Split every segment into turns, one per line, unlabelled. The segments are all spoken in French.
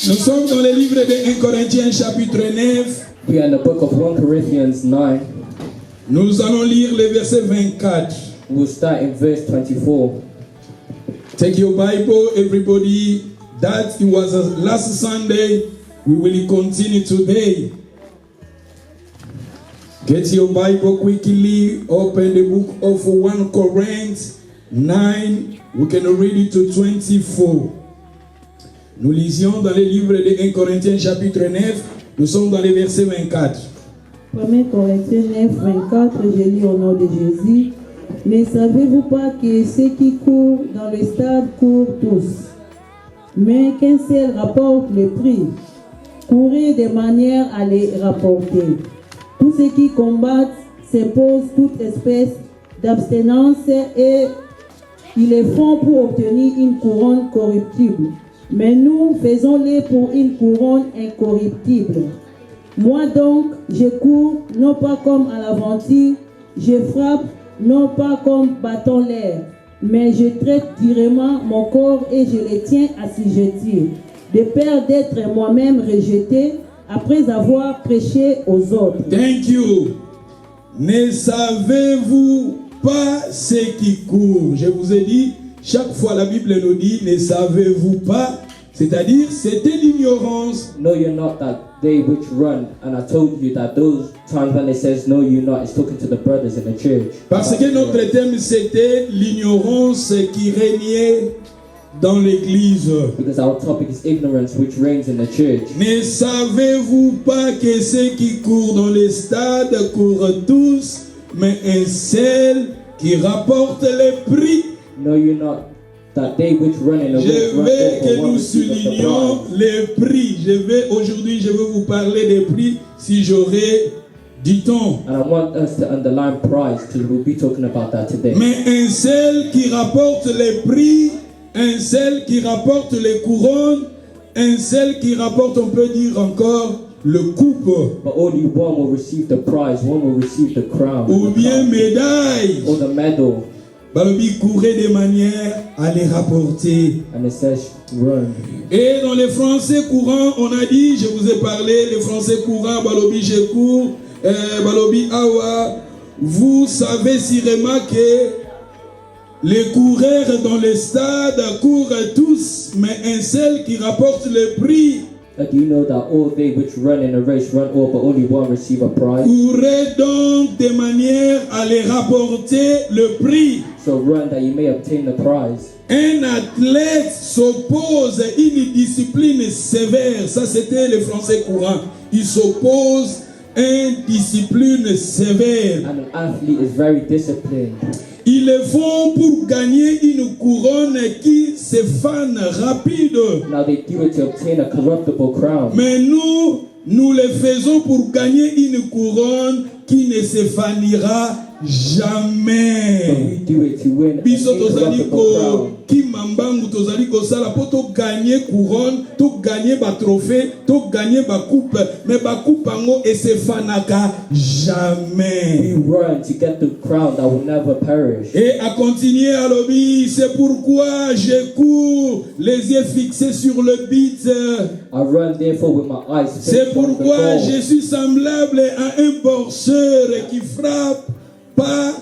Nous sommes dans le livre de 1 Corinthiens chapitre 9.
We are in the book of 1 Corinthians 9.
Nous allons lire le verset 24.
We'll start in verse 24.
Take your Bible, everybody. That it was last Sunday. We will continue today. Get your Bible quickly. Open the book of 1 Corinthians 9. We can read it to 24. Nous lisions dans le livre de 1 Corinthiens chapitre 9. Nous sommes dans le verset 24.
1 Corinthiens 9, 24, je lis au nom de Jésus. Ne savez-vous pas que ceux qui courent dans le stade courent tous, mais qu'un seul rapporte le prix? Courez de manière à les rapporter. Tous ceux qui combattent s'imposent toute espèce d'abstinence et ils le font pour obtenir une couronne corruptible. Mais nous faisons-les pour une couronne incorruptible. Moi donc, je cours, non pas comme à l'aventure, je frappe, non pas comme battant l'air, mais je traite durement mon corps et je le tiens assujetti, de peur d'être moi-même rejeté après avoir prêché aux autres.
Thank you. Ne savez-vous pas ceux qui courent? Je vous ai dit, chaque fois la Bible nous dit, ne savez-vous pas? C'est-à-dire, c'était l'ignorance.
No, you're not that they which run. And I told you that those times when it says no, you're not, it's talking to the brothers in the church.
Parce que notre thème, c'était l'ignorance qui régnait dans l'église.
Because our topic is ignorance which reigns in the church.
Ne savez-vous pas que ceux qui courent dans les stades courent tous, mais un seul qui rapporte les prix?
No, you're not that they which run in the race
Je
run
veux
for
que
one
nous
receive of the
soulignions
prize.
les prix. Aujourd'hui, je vais vous parler des prix si j'aurai du temps.
And I want us to underline prize because we'll be talking about that today.
Mais un seul qui rapporte les prix, un seul qui rapporte les couronnes, un seul qui rapporte, on peut dire encore, le coupe,
But only one will receive the prize, one will receive the crown,
ou
the
bien
crown,
médaille.
or the medal.
Balobi courait de manière à les rapporter.
And it says run.
Et dans les français courants, on a dit, je vous ai parlé, les français courants, Balobi je cours, Balobi awa. Vous savez sûrement que les coureurs dans les stades courent tous, mais un seul qui rapporte le prix.
Do you know that all they which run in a race run all, but only one receive a prize?
Courez donc de manière à les rapporter le prix.
So run that you may obtain the prize.
Un athlète s'oppose à une discipline sévère. Ça, c'était le français courant. Il s'oppose à une discipline sévère.
And an athlete is very disciplined.
Ils le font pour gagner une couronne qui se fane rapide.
Now they do it to obtain a corruptible crown.
Mais nous le faisons pour gagner une couronne qui ne se fanira
But
jamais.
we do it to win an
Biso tozali
incorruptible
ko
crown.
kimambangu tozali kosala po to gagner couronne, to gagner ba trophée, to gagner ba coupe, mais ba coupe ango esefanaka
We
jamais.
run to get the crown that will never perish.
Et à continuer à lobby, c'est pourquoi je cours les yeux fixés sur le but.
I run therefore with my eyes
C'est
fixed on the
pourquoi
goal.
je suis semblable à un boxeur qui frappe pas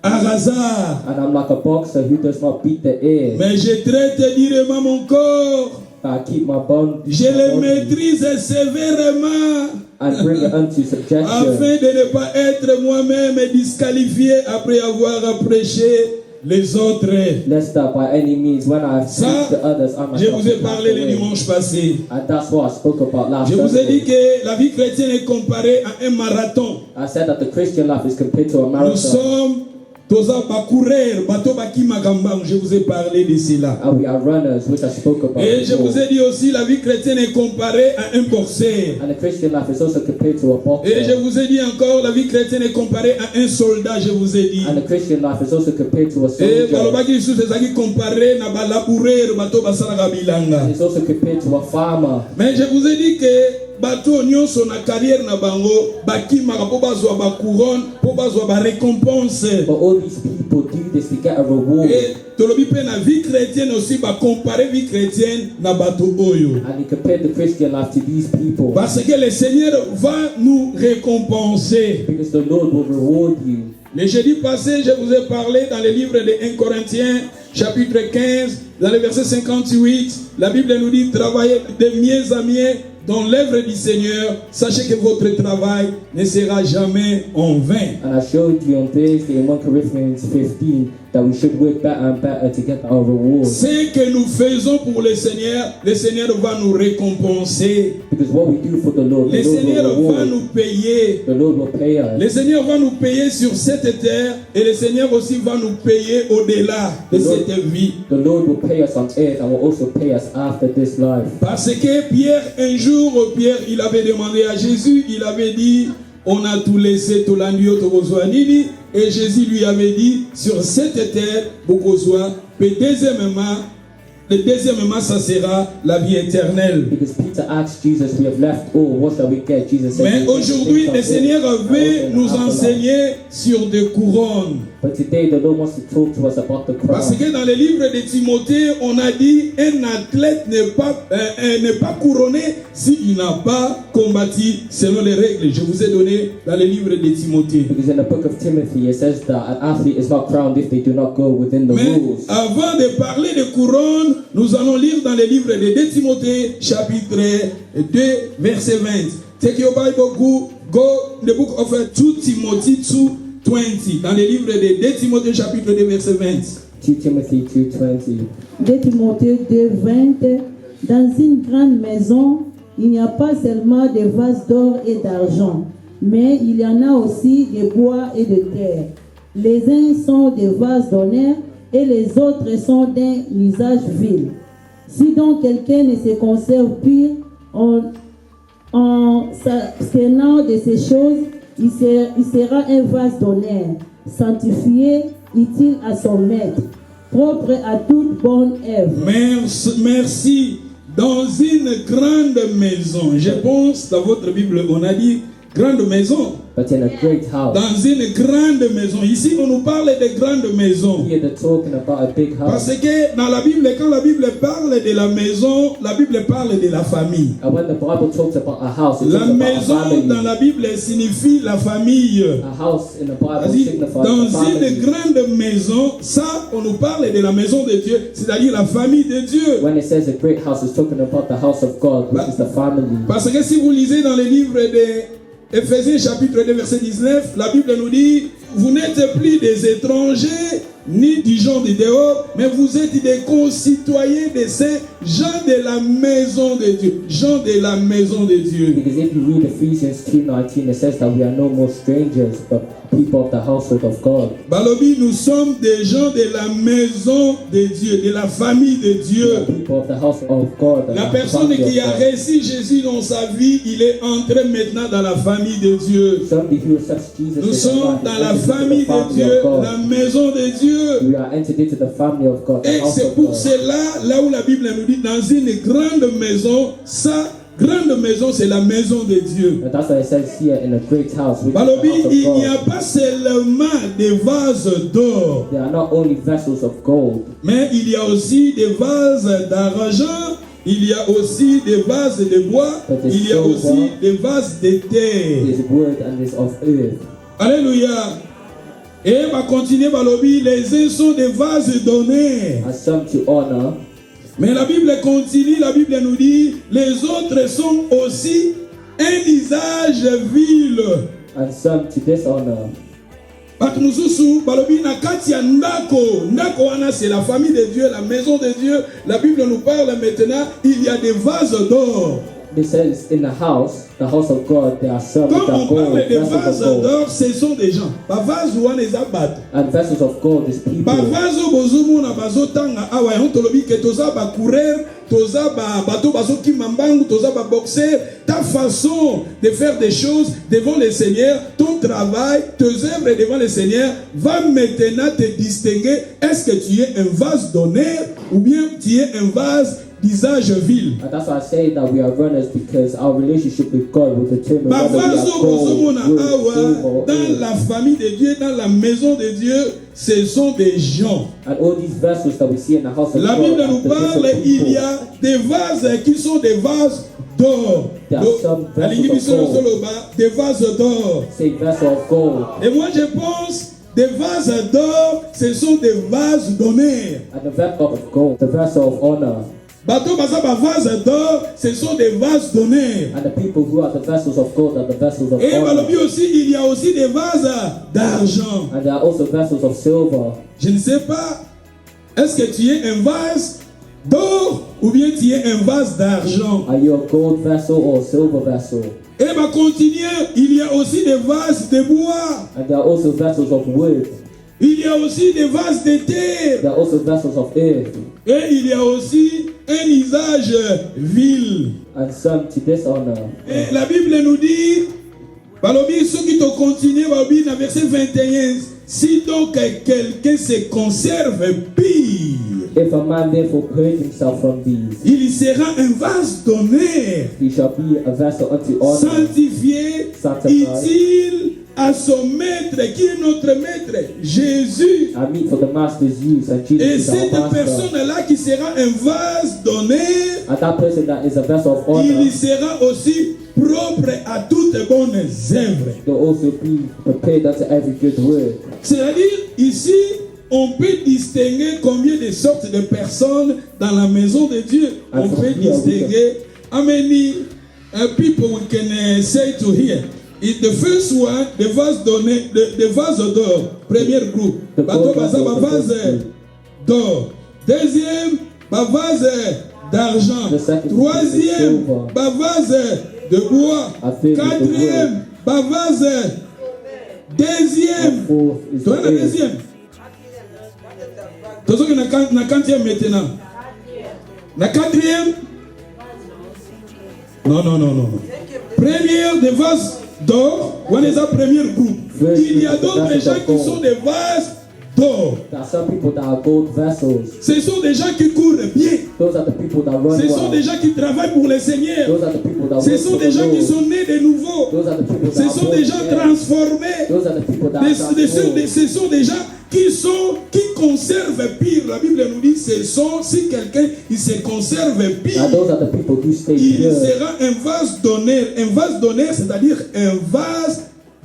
à hasard.
And I'm like a boxer who does not beat the air.
Mais je traite durement mon corps.
I keep my bond
Je le maîtrise sévèrement
and bring it unto subjection.
afin de ne pas être moi-même disqualifié après avoir prêché les autres.
Lest that by any means, when I
Ça,
preach to others, I
je
myself
vous ai
be
parlé
cast
le
away.
dimanche passé.
And that's what I spoke about last
Je vous ai dit
Sunday.
que la vie chrétienne est comparée à un marathon.
I said that the Christian life is compared to a
Nous
marathon.
sommes toza bakourer, bato baki makambang. Je vous ai parlé de cela.
And we are runners, which I spoke about
Et je
before.
vous ai dit aussi la vie chrétienne est comparée à un boxeur.
And the Christian life is also compared to a
Et je
boxer.
vous ai dit encore la vie chrétienne est comparée à un soldat. Je vous ai dit.
And the Christian life is also compared to a
Et
soldier.
balobaki lisusu ezalaki comparé na balaboureur bato basalaka bilanga.
And it's also compared to a farmer.
Mais je vous ai dit que bato nyonso na carrière na bango bakimaka po bazwa ba couronne po bazwa ba récompense.
But all these people do this to get a reward.
Et tolobi pe na vie chrétienne aussi ba comparer vie chrétienne na bato oyo.
And he compared the Christian life to these people.
Parce que le Seigneur va nous récompenser.
Because the Lord will reward you.
Le jeudi passé, je vous ai parlé dans le livre de 1 Corinthiens, chapitre 15, dans le verset 58, la Bible nous dit, travaillez de mieux en mieux dans l'œuvre du Seigneur, sachez que votre travail ne sera jamais en vain.
And I showed you on Thursday in 1 Corinthians 15 that we should work better and better to get our reward.
Ce que nous faisons pour le Seigneur va nous récompenser.
Because what we do for the Lord,
Le
the Lord
Seigneur
will
va
reward.
nous payer.
The Lord will pay us.
Le Seigneur va nous payer sur cette terre et le Seigneur aussi va nous payer au-delà de cette vie.
The Lord will pay us on earth and will also pay us after this life.
Parce que Pierre, un jour, Pierre, il avait demandé à Jésus, il avait dit, on a tout laissé, tout l'andio, tout besoin nini. Et Jésus lui avait dit, sur cette terre, beaucoup soit, mais deuxièmement, ça sera la vie éternelle.
Because Peter asked Jesus, we have left all, what shall we get? Jesus said,
Mais aujourd'hui, le Seigneur veut nous enseigner sur des couronnes.
But today the Lord wants to talk to us about the
Parce
crown.
que dans le livre de Timothée, on a dit un athlète n'est pas couronné s'il n'a pas combattu selon les règles. Je vous ai donné dans le livre de Timothée.
Because in the book of Timothy it says that an athlete is not crowned if they do not go within the
Mais
rules.
avant de parler de couronne, nous allons lire dans le livre de 2 Timothée, chapitre 2, verset 20. Take your Bible, go the book of 2 Timothy 2:20. Dans le livre de 2 Timothée, chapitre 2, verset 20.
2 Timothy 2:20.
2 Timothée 2:20. Dans une grande maison, il n'y a pas seulement des vases d'or et d'argent, mais il y en a aussi des bois et de terre. Les uns sont des vases d'honneur et les autres sont d'un usage vil. Si donc quelqu'un ne se conserve pur en s'abstenant de ces choses, il sera un vase d'honneur, sanctifié, utile à son maître, propre à toute bonne œuvre.
Merci. Dans une grande maison, je pense dans votre Bible, on a dit grande maison.
But in a great house.
Dans une grande maison. Ici, on nous parle de grande maison.
Here they're talking about a big house.
Parce que dans la Bible, quand la Bible parle de la maison, la Bible parle de la famille.
And when the Bible talks about a house, it
La
talks about a
maison
family.
dans la Bible signifie la famille.
A house in the Bible
C'est-à-dire,
signifies
dans
a family.
une grande maison, ça, on nous parle de la maison de Dieu, c'est-à-dire la famille de Dieu.
When it says a great house, it's talking about the house of God, which is the family.
Parce que si vous lisez dans le livre de Éphésiens chapitre 2 verset 19, la Bible nous dit, vous n'êtes plus des étrangers ni du gens de dehors, mais vous êtes des concitoyens de ces gens de la maison de Dieu. Gens de la maison de Dieu.
Because if you read Ephesians 2:19, it says that we are no more strangers, but people of the household of God.
Balobi, nous sommes des gens de la maison de Dieu, de la famille de Dieu.
People of the house of God.
La personne qui a reçu Jésus dans sa vie, il est entré maintenant dans la famille de Dieu.
Somebody who accepts Jesus.
Nous sommes dans la famille de Dieu, la maison de Dieu.
We are entered into the family of God.
Et c'est pour cela, là où la Bible nous dit, dans une grande maison, ça, grande maison, c'est la maison de Dieu.
And that's why it says here in a great house. Which
Balobi,
is the house of
il n'y a
God.
pas seulement des vases d'or,
They are not only vessels of gold,
mais il y a aussi des vases d'argent, il y a aussi des vases de bois, il y a aussi des vases de terre.
His word and is of earth.
Alléluia. Et va continuer Balobi, les uns sont des vases d'honneur.
And some to honor.
Mais la Bible continue, la Bible nous dit, les autres sont aussi un usage vil.
And some to dishonor.
Bato mosusu balobi na kati ya ndako wana c'est la famille de Dieu, la maison de Dieu. La Bible nous parle maintenant, il y a des vases d'or.
It says in the house of God, there are some
Quand
that
on
gold,
parle de
vessels
vases
of gold.
d'or, ce sont des gens. Ba vase wana eza bato.
And vessels of gold is people.
Ba vase bozomona bazotanga awa ya tolobi ke toza ba courir, toza ba bato bazoki mambangu, toza ba boxer. Ta façon de faire des choses devant le Seigneur, ton travail, tes œuvres devant le Seigneur va maintenant te distinguer. Est-ce que tu es un vase d'honneur ou bien tu es un vase d'usage vil.
And that's why I say that we are runners, because our relationship with God will determine whether we are
Bavazo
gold,
bozomona
wood,
awa,
silver, or
dans
oil.
la famille de Dieu, dans la maison de Dieu, ce sont des gens.
And all these vessels that we see in the house of
La
God
Bible
are
nous
the
parle,
different
il
people.
y a des vases qui sont des vases d'or.
There are some
Alingi
vessels of
biso
gold.
soloba, des vases d'or.
Say vessel of gold.
Et moi je pense, des vases d'or, ce sont des vases d'honneur.
And the vessel of gold, the vessel of honor.
Bateau baza ba vases d'or, ce sont des vases d'honneur.
And the people who are the vessels of gold are the vessels of
Et
honor.
balobi aussi, il y a aussi des vases d'argent.
And there are also vessels of silver.
Je ne sais pas, est-ce que tu es un vase d'or ou bien tu es un vase d'argent?
Are you a gold vessel or a silver vessel?
Et va continuer, il y a aussi des vases de bois.
And there are also vessels of wood.
Il y a aussi des vases de terre.
There are also vessels of earth.
Et il y a aussi un usage vil.
And some to dishonor.
Et la Bible nous dit, balobi, ceux qui te continuent, balobi, dans verset 21, si donc quelqu'un se conserve pire,
If a man therefore purge himself from these,
il sera un vase d'honneur,
he shall be a vessel unto honor,
sanctifié,
Sanctified.
utile à son maître, qui est notre maître, Jésus.
and meet for the master's use. And Jesus
Et
is our
cette
master.
personne-là qui sera un vase d'honneur,
And that person that is a vessel of honor,
il sera aussi propre à toutes bonnes œuvres.
will also be prepared unto every good work.
C'est-à-dire, ici, on peut distinguer combien de sortes de personnes dans la maison de Dieu. On peut distinguer how many people we can say to here. The first one, the vase donné, the vase d'or, premier groupe. Bateau baza ba vase d'or. Deuxième, ba vase d'argent. Troisième, ba vase de bois. Quatrième, ba vase. Deuxième.
Fourth is
Toi la
the earth.
deuxième. Tozoki na quatrième maintenant. La quatrième. Non. Première des vases d'or. On est à premier groupe. Il y a d'autres gens qui sont des vases d'or.
There are some people that are gold vessels.
Ce sont des gens qui courent bien.
Those are the people that run
Ce sont
well.
des gens qui travaillent pour le Seigneur.
Those are the people that
Ce
work
sont
for
des
the
gens qui
Lord.
sont nés de nouveau.
Those are the people that
Ce
are
sont
born
des gens
again.
transformés.
Those are the people that are transformed.
Ce sont des gens qui conservent pire. La Bible nous dit si quelqu'un il se conserve pire,
And those are the people who stay
il
pure.
sera un vase d'honneur. Un vase d'honneur, c'est-à-dire un vase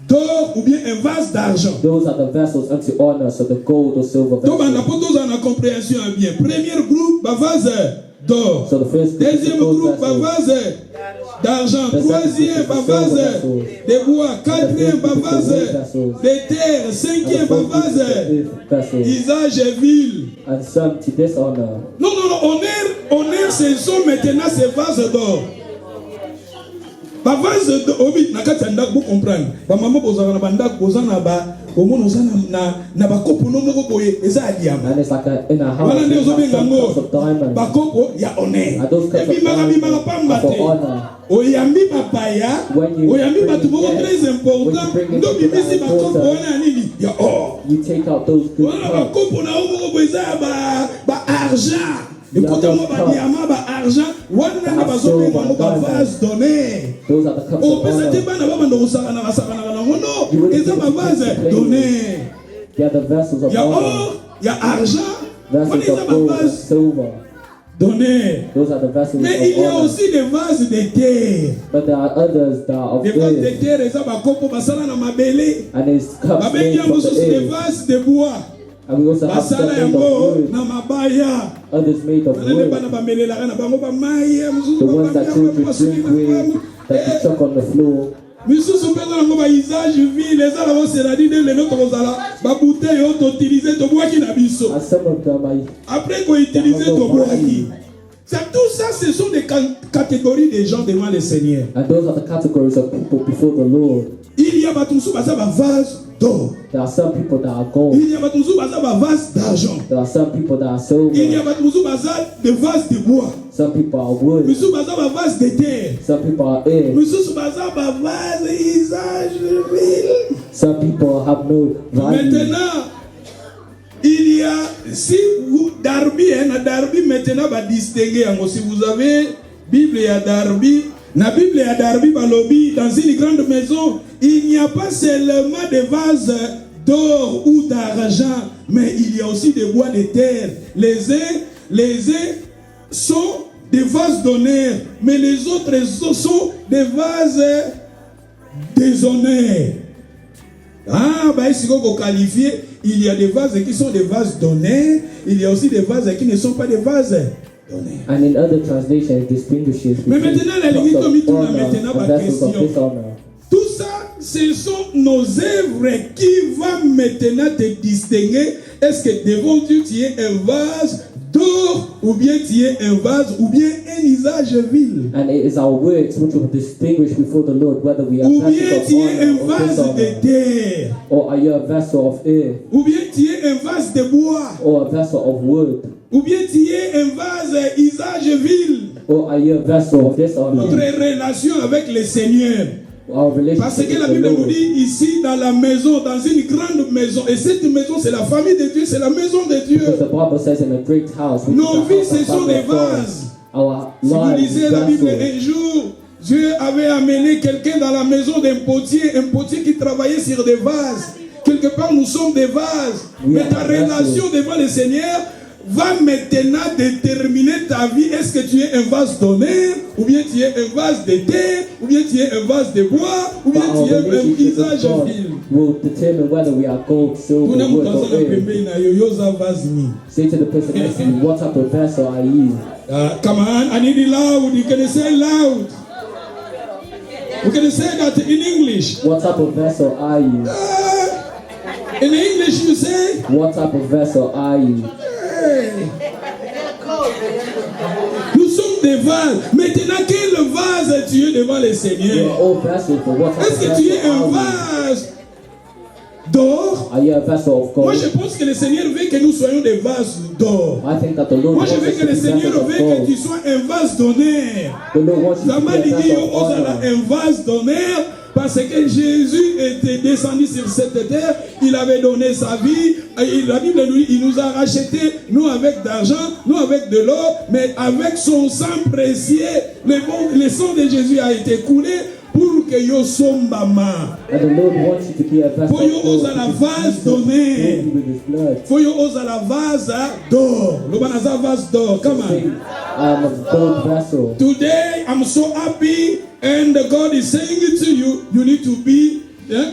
d'or ou bien un vase d'argent.
Those are the vessels unto honor, so the gold or silver
Donc, on n'a
vessels.
pas tous en compréhension bien. Premier groupe, vase d'or.
So the first group is
Deuxième
the gold
groupe,
vessels.
vase d'argent.
The second
Troisième,
group is the
vase
silver vessels.
de bois. Quatrième,
The fifth group is the
vase
wood vessels.
de terre.
And the
Cinquième,
fourth group is the
vase
earth vessels.
usage vil.
And some to dishonor.
Non, honneur, ce sont maintenant ces vases d'or. Ba vase d'or, oui, na kati ndak vous comprendre. Ba maman bozana ba ndak bozana ba omono zana na ba kopo no moko boye eza aliama.
And it's like in a house,
Voilà
you
ndio
have
zobenga
some cups of
ngo.
diamonds.
Ba kopo ya honneur.
And those cups of
Bimaka
diamonds
pamba
are for
te.
honor.
Oyambi bapaya.
When you
Oyambi
bring
batu
it,
moko
yes.
très important.
When you bring it
Ndo
to the
bimisi ba kopo
altar,
wana nini? Ya or.
You take out those good
Voilà ba
cups.
kopo na moko boye eza ba argent. Écoutez moi ba diamant ba argent. Wana nanga bazobenga ngo ba vase d'honneur.
Those are the cups
Oh,
of
peut-être
honor.
bana baba ndo osakana non,
You wouldn't
eza
be
ba
able to
vase
play.
d'honneur.
They are the vessels of
Il y a
honor.
or, il y a argent. Wana
Vessels
eza
of
ba
gold and
vase
silver.
d'honneur.
Those are the vessels
Mais
of
il y a
honor.
aussi des vases de terre.
But there are others that are of
Des vases de
earth.
terre, eza ba kopo basala na mabele.
And it's cups
Babengi
made
yango
from the
susu des
earth.
vases de bois.
And we also have some
Basala
made of
yango
wood.
na mabaya.
Others made of
Bana
wood.
bana bamelelaka na bango bamai.
The ones that children drink with, that you chuck on the floor.
misusu mpenza nango baisage ville eza nango c'est-à-dire nde lelo tokozala babouteille oyo toutilize tobwaki na biso
And some of them are
après koutilize tobwaki. Tout ça, ce sont des catégories de gens devant le Seigneur.
and those are the categories of people before the Lord.
Il y a Batumsu Baza vase d'or.
There are some people that are gold.
Il y a Batumsu Baza vase d'argent.
There are some people that are
Il y a
silver.
Batumsu Baza de vase de bois.
Some people are wood.
Misu Baza vase de terre.
Some people are air.
Misu Baza vase usage vil.
Some people have no value.
Maintenant, il y a si vous Darby, Darby maintenant va distinguer. Si vous avez Bible et Darby, la Bible et Darby balobi dans une grande maison, il n'y a pas seulement des vases d'or ou d'argent, mais il y a aussi des bois de terre. Les uns sont des vases d'honneur, mais les autres sont des vases déshonneurs. Si vous qualifiez, il y a des vases qui sont des vases d'honneur, il y a aussi des vases qui ne sont pas des vases d'honneur.
And in other translations, it distinguishes
Mais maintenant, la limite,
honor, vessels of dishonor.
tout ça, ce sont nos œuvres qui vont maintenant te distinguer. Est-ce que devant Dieu, tu es un vase d'or, ou bien tu es un vase, ou bien un usage vil?
And it is our works which will distinguish before the Lord whether we are
Ou bien
vessels
tu
of
es un
honor or
vase
dishonor.
de terre,
Or are you a vessel of earth?
ou bien tu es un vase de bois,
Or a vessel of wood?
ou bien tu es un vase usage vil.
Or are you a vessel of dishonor?
Notre relation avec le Seigneur.
Our
Parce
relationship
que la
with the
Bible nous
Lord.
dit ici dans la maison, dans une grande maison, et cette maison c'est la famille de Dieu, c'est la maison de Dieu.
Because the Bible says in a great house, which
Nos
is the
vies
house
ce
of
sont
family
des
of God.
vases.
Our
Si vous
lives
lisez
is
la Bible
vessels.
un jour, Dieu avait amené quelqu'un dans la maison d'un potier qui travaillait sur des vases. Quelque part nous sommes des vases.
Oui,
Mais ta
bien
relation
sûr.
devant le Seigneur va maintenant déterminer ta vie. Est-ce que tu es un vase d'honneur, ou bien tu es un vase de terre, ou bien tu es un vase de bois, ou bien
But our
tu es un
relationship with
visage
God
vil.
will determine whether we are gold, silver,
Tuna
wood,
mutaza
or
na
earth.
pembeni na yo, yoza vase ni.
Say to the person next to you, what type of vessel are you?
Come on, I need it loud. You can say loud. You can say that in English.
What type of vessel are you?
In English you say,
What type of vessel are you?
hey. Nous sommes des vases. Maintenant, quel vase tu es devant le
We are
Seigneur?
all vessels, but what type
Est-ce
of
que tu es
vessel
un
are you?
vase d'or?
Are you a vessel of
Moi,
gold?
je pense que le Seigneur veut que nous soyons des vases d'or.
I think that the Lord
Moi,
wants
je
us
veux
to
que
be
le Seigneur
vessels
veut
of
que
gold.
tu sois un vase d'honneur.
The Lord wants you to be a
Zamani dit,
vessel of
Ozala,
honor.
un vase d'honneur, parce que Jésus était descendu sur cette terre, il avait donné sa vie, et la Bible nous dit, il nous a racheté, nous avec d'argent, nous avec de l'or, mais avec son sang précieux, le sang de Jésus a été coulé pour que yo sombama.
And the Lord wants you to be a vessel
For you
of gold.
ozala
because
vase
Jesus
d'honneur.
paid you with his blood.
For you ozala vase d'or. Lobanaza vase d'or. Come on.
Say, I am a gold vessel.
Today I'm so happy, and God is saying it to you. You need to be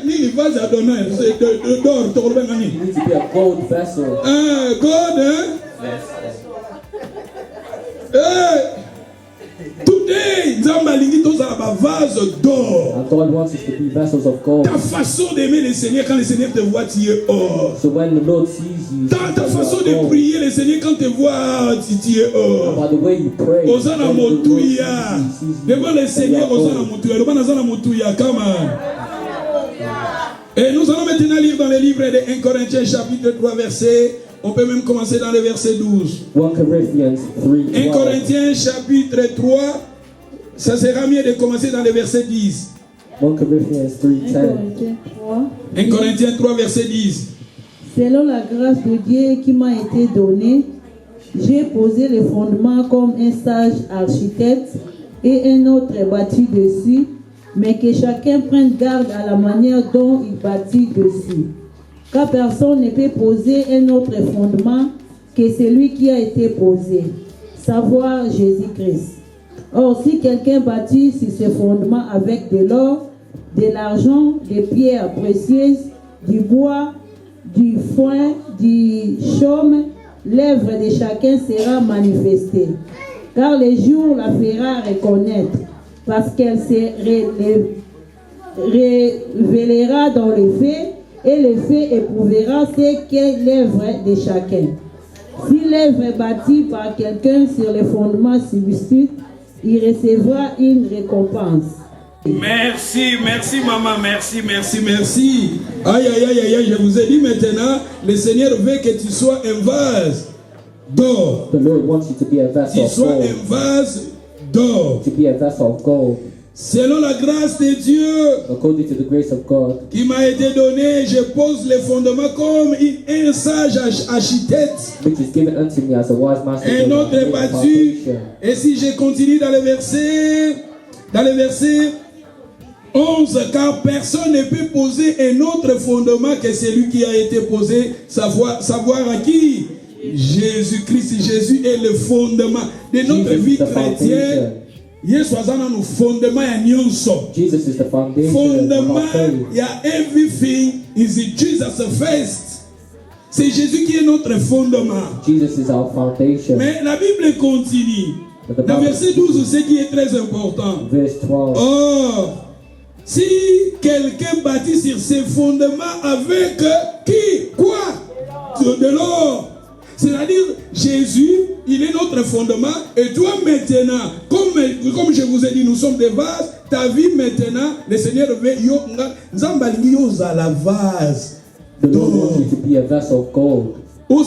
ni vase d'honneur, c'est d'or.
You need to be a gold vessel.
God, today Nzamba lingi tozala ba vase d'or.
And God wants us to be vessels of gold.
Ta façon d'aimer le Seigneur quand le Seigneur te voit, tu es or.
So when the Lord sees you,
Ta façon de prier le Seigneur quand te voit, tu es or.
by the way you pray,
Ozana
when the Lord
motuya.
sees you,
Devant le Seigneur,
that you are
Ozana
gold.
motuya. Lobana zana motuya. Come on. Et nous allons maintenant lire dans le livre de 1 Corinthiens chapitre 3 verset. On peut même commencer dans le verset 12.
1 Corinthians 3.
1 Corinthiens chapitre 3. Ça sera mieux de commencer dans le verset 10.
1 Corinthians
1
3:10.
Corinthiens 3.
1 Corinthiens 3 verset 10.
Selon la grâce de Dieu qui m'a été donnée, j'ai posé les fondements comme un sage architecte et un autre bâtit dessus, mais que chacun prenne garde à la manière dont il bâtit dessus. Car personne ne peut poser un autre fondement que celui qui a été posé, savoir Jésus-Christ. Or, si quelqu'un bâtit sur ce fondement avec de l'or, de l'argent, des pierres précieuses, du bois, du foin, du chaume, l'œuvre de chacun sera manifestée. Car le jour la fera reconnaître, parce qu'elle se révélera dans les faits, et le fait éprouvera ce qu'est l'œuvre de chacun. Si l'œuvre est bâtie par quelqu'un sur les fondements substituts, il recevra une récompense.
Merci, merci maman, merci, merci, merci. Aïe, aïe, aïe, aïe, aïe, je vous ai dit maintenant, le Seigneur veut que tu sois un vase d'or.
The Lord wants you to be a vessel
Tu
of
sois
gold.
un vase d'or.
To be a vessel of gold.
Selon la grâce de Dieu
according to the grace of God,
qui m'a été donnée, je pose les fondements comme un sage architecte.
which is given unto me as a wise master
Un
builder,
autre est
laying a
battu.
foundation.
Et si je continue dans le verset 11, car personne ne peut poser un autre fondement que celui qui a été posé, savoir à qui? Jésus-Christ. Jésus est le fondement de notre
Jesus
vie
is the
chrétienne. Yesu azana no fondement ya nyonso.
Jesus is the foundation of
Fondement
our faith.
ya everything is Jesus first. C'est Jésus qui est notre fondement.
Jesus is our foundation.
Mais la Bible continue. Dans verset 12, ce qui est très important.
Verse 12.
Or, si quelqu'un bâtit sur ses fondements avec qui? Quoi? De l'or. C'est-à-dire, Jésus, il est notre fondement. Et toi maintenant, comme je vous ai dit, nous sommes des vases. Ta vie maintenant, le Seigneur veut la vase
The Lord
d'or.
wants you to be a vessel of gold.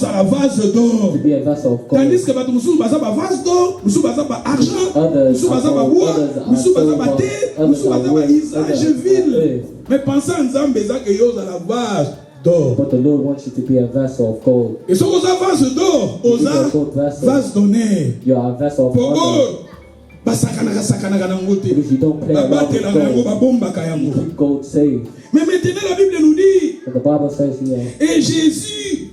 La vase d'or.
To be a vessel of gold.
Tandis que nous sommes vase d'or, nous sommes argent,
Others
nous sommes
are
bois,
gold,
nous sommes
others
terre,
are
nous sommes
wood,
usage
others are
ville.
earth.
Mais pensez en Nzambe que yo la vase d'or.
But the Lord wants you to be a vessel of gold.
Et ce qu'on a vase d'or, on a vase d'honneur.
You are a vessel of
Pour
honor.
eux, basakanaka nango te.
Because you don't play around with
Babatelaka yango,
gold.
babombaka
You
yango.
keep gold safe.
Mais maintenant la Bible nous dit,
And the Bible says here,
et Jésus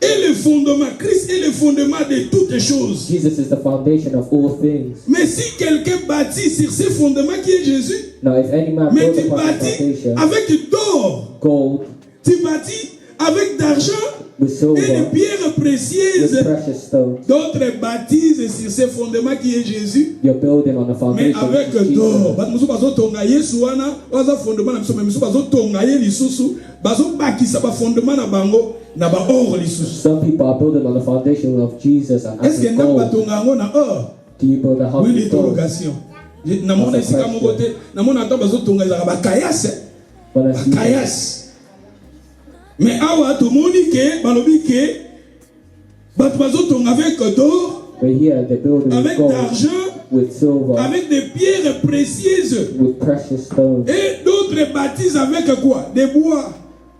est le fondement, Christ est le fondement de toutes choses.
Jesus is the foundation of all things.
Mais si quelqu'un bâtit sur ce fondement qui est Jésus,
Now, if any man
mais
builds
tu
upon the
bâtis
foundation,
avec d'or,
gold
tu bâtis avec d'argent
with
et
silver,
de pierres
with
précieuses.
precious stones,
D'autres baptisent sur ce fondement qui est Jésus,
you're building on the
mais
foundation
avec
of
d'or.
Jesus.
Bato mosusu bazotonga Yesu wana waza fondement na biso, mais mosusu bazotonga ye lisusu, bazobakisa ba fondement na bango na ba or lisusu.
Some people are building on the foundation of Jesus and
Est-ce que
adding
ndako
gold.
batonga yango na or?
Do you build a house
Oui,
with gold?
l'interrogation. Namona esika moko te, namona ata bazotonga ezaka bakayase,
But I see
bakayase. Mais awa tomoni ke balobi ke bato bazotonga avec d'or,
but here they're building with
avec
gold,
d'argent,
with silver,
avec des pierres précieuses.
with precious stones.
Et d'autres baptisent avec quoi? Des bois.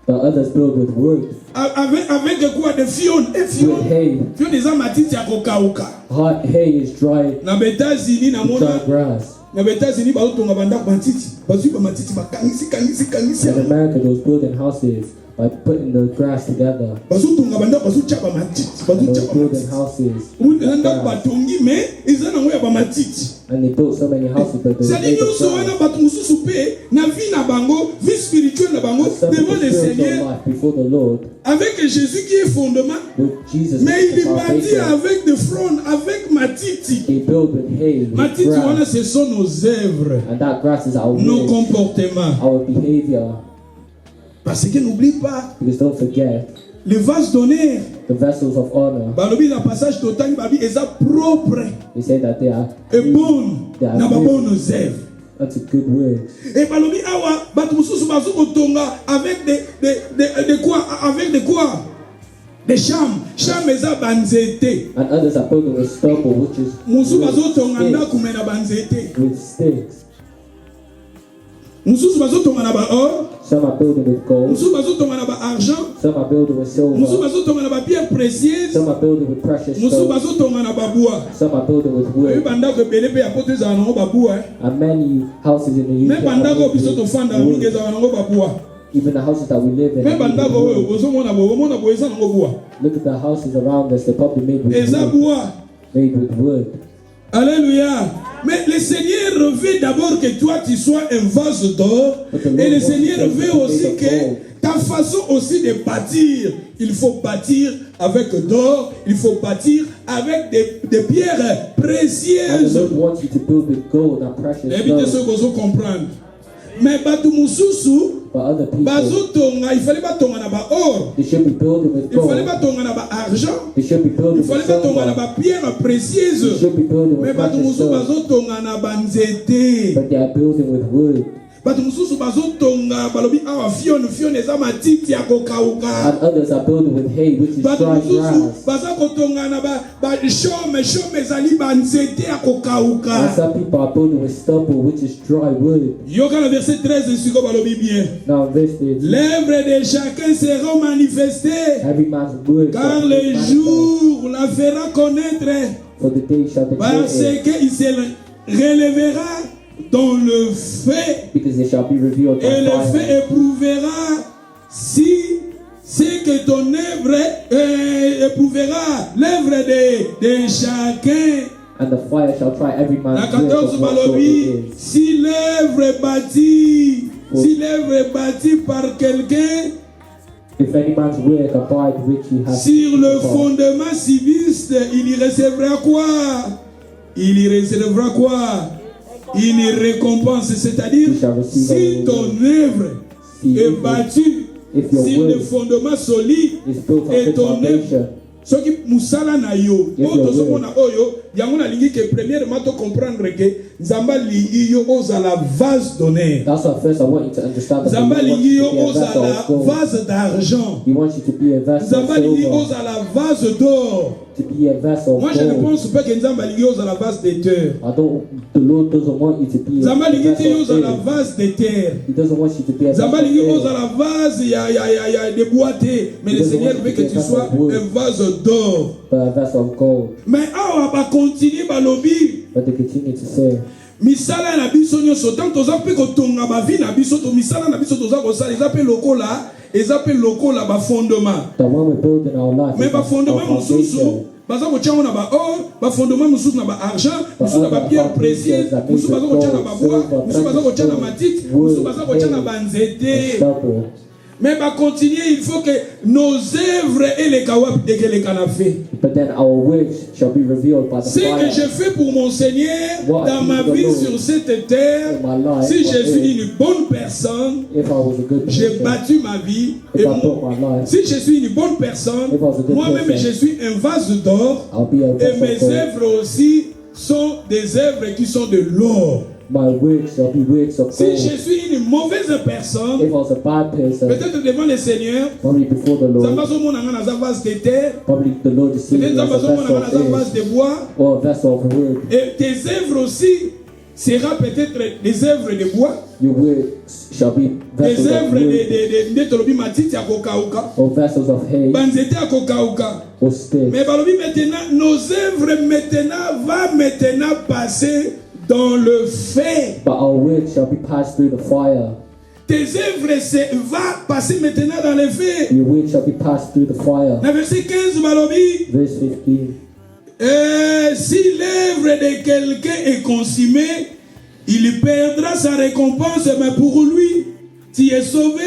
But others build with wood,
Avec quoi? Des fionnes. Et
with
fionnes.
hay.
Fionnes eza matiti ya kokauka.
Hot hay is dry,
Na États-Unis
dry
namona,
grass.
na États-Unis bazotonga bandako matiti. Bazwi ba matiti bakangisi.
In America, those building houses by putting the grass together.
Bazotonga bandako bazotia ba matiti.
And those
Bazotia ba
building
matiti.
houses,
Eza ndako batongi mais eza nango ya ba matiti.
and they built so many houses, but they were
Zali
made of
nyonso wana
grass.
bato mosusu pe na vie na bango, vie spirituelle na bango
Some
devant
people's
le
spiritual
Seigneur
life before the Lord,
avec Jésus qui est fondement.
with Jesus
Mais
as the
il bâtit
foundation.
avec des frondes, avec matiti.
They build with hay, with
Matiti wana
grass,
ce sont nos œuvres,
and that grass is our
nos
will,
comportements.
our behavior.
Parce que n'oublie pas,
Because don't forget,
les vases d'honneur,
the vessels of honor,
balobi na passage total babi eza propre
they say that they are
et bonne na ba bonnes œuvres.
unto good works.
Et balobi awa bato mosusu bazo kotonga avec de quoi, avec de quoi? Des chambres, chambres eza banzete.
And others are building with stubble, which is
Mosusu bazotonga
with
ndako me na banzete.
sticks, with sticks.
Mosusu bazotonga na ba or,
Some are building with gold,
mosusu bazotonga na ba argent,
some are building with
mosusu
silver,
bazotonga na ba pierres précieuses,
some are building with precious
mosusu
stones,
bazotonga na ba bois.
some are building with
Oyo
wood.
bandako ebele pe ya poto ezala nango ba bois.
And many houses in the
Me
UK are
bandako biso
built
tofanda
with
mingi
wood.
ezala nango ba bois.
Even the houses that we live in,
Me
are made
bandako
with
oyo
wood.
ozomona bo, omona bo eza nango bois.
Look at the houses around us, they're probably made with
Eza
wood.
bois.
Made with wood.
Alléluia. Mais le Seigneur veut d'abord que toi tu sois un vase d'or. Et le Seigneur veut aussi que ta façon aussi de bâtir, il faut bâtir avec d'or, il faut bâtir avec des pierres
And the
précieuses.
Lord wants you to build with gold and precious
Évitez ce
stones.
que vous comprenez. Mais batu mususu,
But other people,
bazotonga, il fallait pas tonga na ba or,
they should be building with
il fallait
gold.
pas tonga na ba argent,
They should be
il
building
fallait
with
pas tonga na
silver.
ba pierres
They
précieuses.
should be building
Mais
with
batu
precious
mususu
stones.
bazotonga na ba nzete.
But they are building with wood.
bato mosusu bazotonga balobi awa fione eza matiti ya kokauka.
And others are building with hay, which is
bato
dry
mosusu
grass.
baza kotonga na shome ezali banzete ya kokauka.
And some people are building with stubble, which is dry wood.
Yoka na verset 13 siko balobi bien.
Now, verse 13.
L'œuvre de chacun sera manifestée,
Every man's word
car
shall be
le
manifest,
jour la fera connaître,
for the day shall declare
parce
it,
qu'il se relèvera dans le feu,
because it shall be revealed
et
by
le feu
fire.
éprouvera si c'est que ton œuvre éprouvera l'œuvre de chacun.
And the fire shall try every
La
man's work
14
of what sort
balobi,
it is.
si l'œuvre est bâtie par quelqu'un
If any man's work abide which he has
sur le
performed,
fondement civiste, il y recevra quoi? Il y recevra quoi? Une récompense, c'est-à-dire si ton œuvre est bâtue sur le fondement solide
is built on
et
good
ton œuvre,
foundation.
soki musala na yo oyo tozomona oyo yango nalingi ke premièrement to comprendre que nzamba lingi yo ozala vase d'honneur.
That's why first I want you to understand that
Nzamba
he wants
lingi
you
yo
to be a vessel
ozala
of gold.
vase d'argent.
He wants you to be a vessel of
Nzamba lingi
silver,
ozala vase d'or.
to be a vessel
Moi
of
je ne
gold.
pense pas que nzamba lingi ozala vase de terre.
The Lord doesn't want you to be a
Nzamba lingi te
vessel
yo
of
ozala
silver.
vase de terre.
He doesn't want you to be a vessel
Nzamba
of
lingi
silver.
ozala vase ya de boîte, mais le Seigneur veut que tu sois un vase d'or.
But a vessel of gold.
Mais awa ba continue balobi
But they continue to say,
misala na biso nyonso tant toza pe kotonga ba vie na biso to misala na biso toza kosala eza pe lokola ba fondement.
that when we build in our life,
Mais
it's
ba
our
fondement mosusu
foundation.
baza kotia na ba or, ba fondement mosusu na ba argent, mosusu na ba pierre précieuse, mosusu baza kotia na ba bois, mosusu baza kotia na matite, mosusu baza kotia na ba nzete.
Stubble.
Mais ba continuer, il faut que nos œuvres et les kawab de que les canafé.
But then our works shall be revealed by the
Ce que
fire.
je fais pour mon Seigneur dans ma vie sur cette terre, si je suis une bonne personne,
If I was a good
j'ai
person,
battu ma vie.
if
Et
I built my life,
si je suis une bonne personne, moi-même je suis un vase d'or.
I'll be a
Et mes
vessel of gold.
œuvres aussi sont des œuvres qui sont de l'or.
My works shall be works of
Si
gold.
je suis une mauvaise personne,
If I was a bad person,
peut-être devant le Seigneur,
probably before the Lord,
Zambazomo nanga na vase de terre,
probably the Lord is seeing
peut-être
me as a
Zambazomo
vessel
nanga na
of
vase
earth
de bois.
or a vessel of wood.
Et tes œuvres aussi sera peut-être des œuvres de bois,
Your works shall be
des
vessels of
œuvres
wood
de tolobi matiti ya kokauka,
or vessels of hay
banzete ya kokauka.
or sticks.
Mais balobi maintenant, nos œuvres maintenant va passer dans le feu.
But our works shall be passed through the fire.
Tes œuvres va passer maintenant dans le feu.
Your works shall be passed through the fire.
Dans verset 15 balobi,
Verse 15.
si l'œuvre de quelqu'un est consumée, il perdra sa récompense, mais pour lui, tu es sauvé.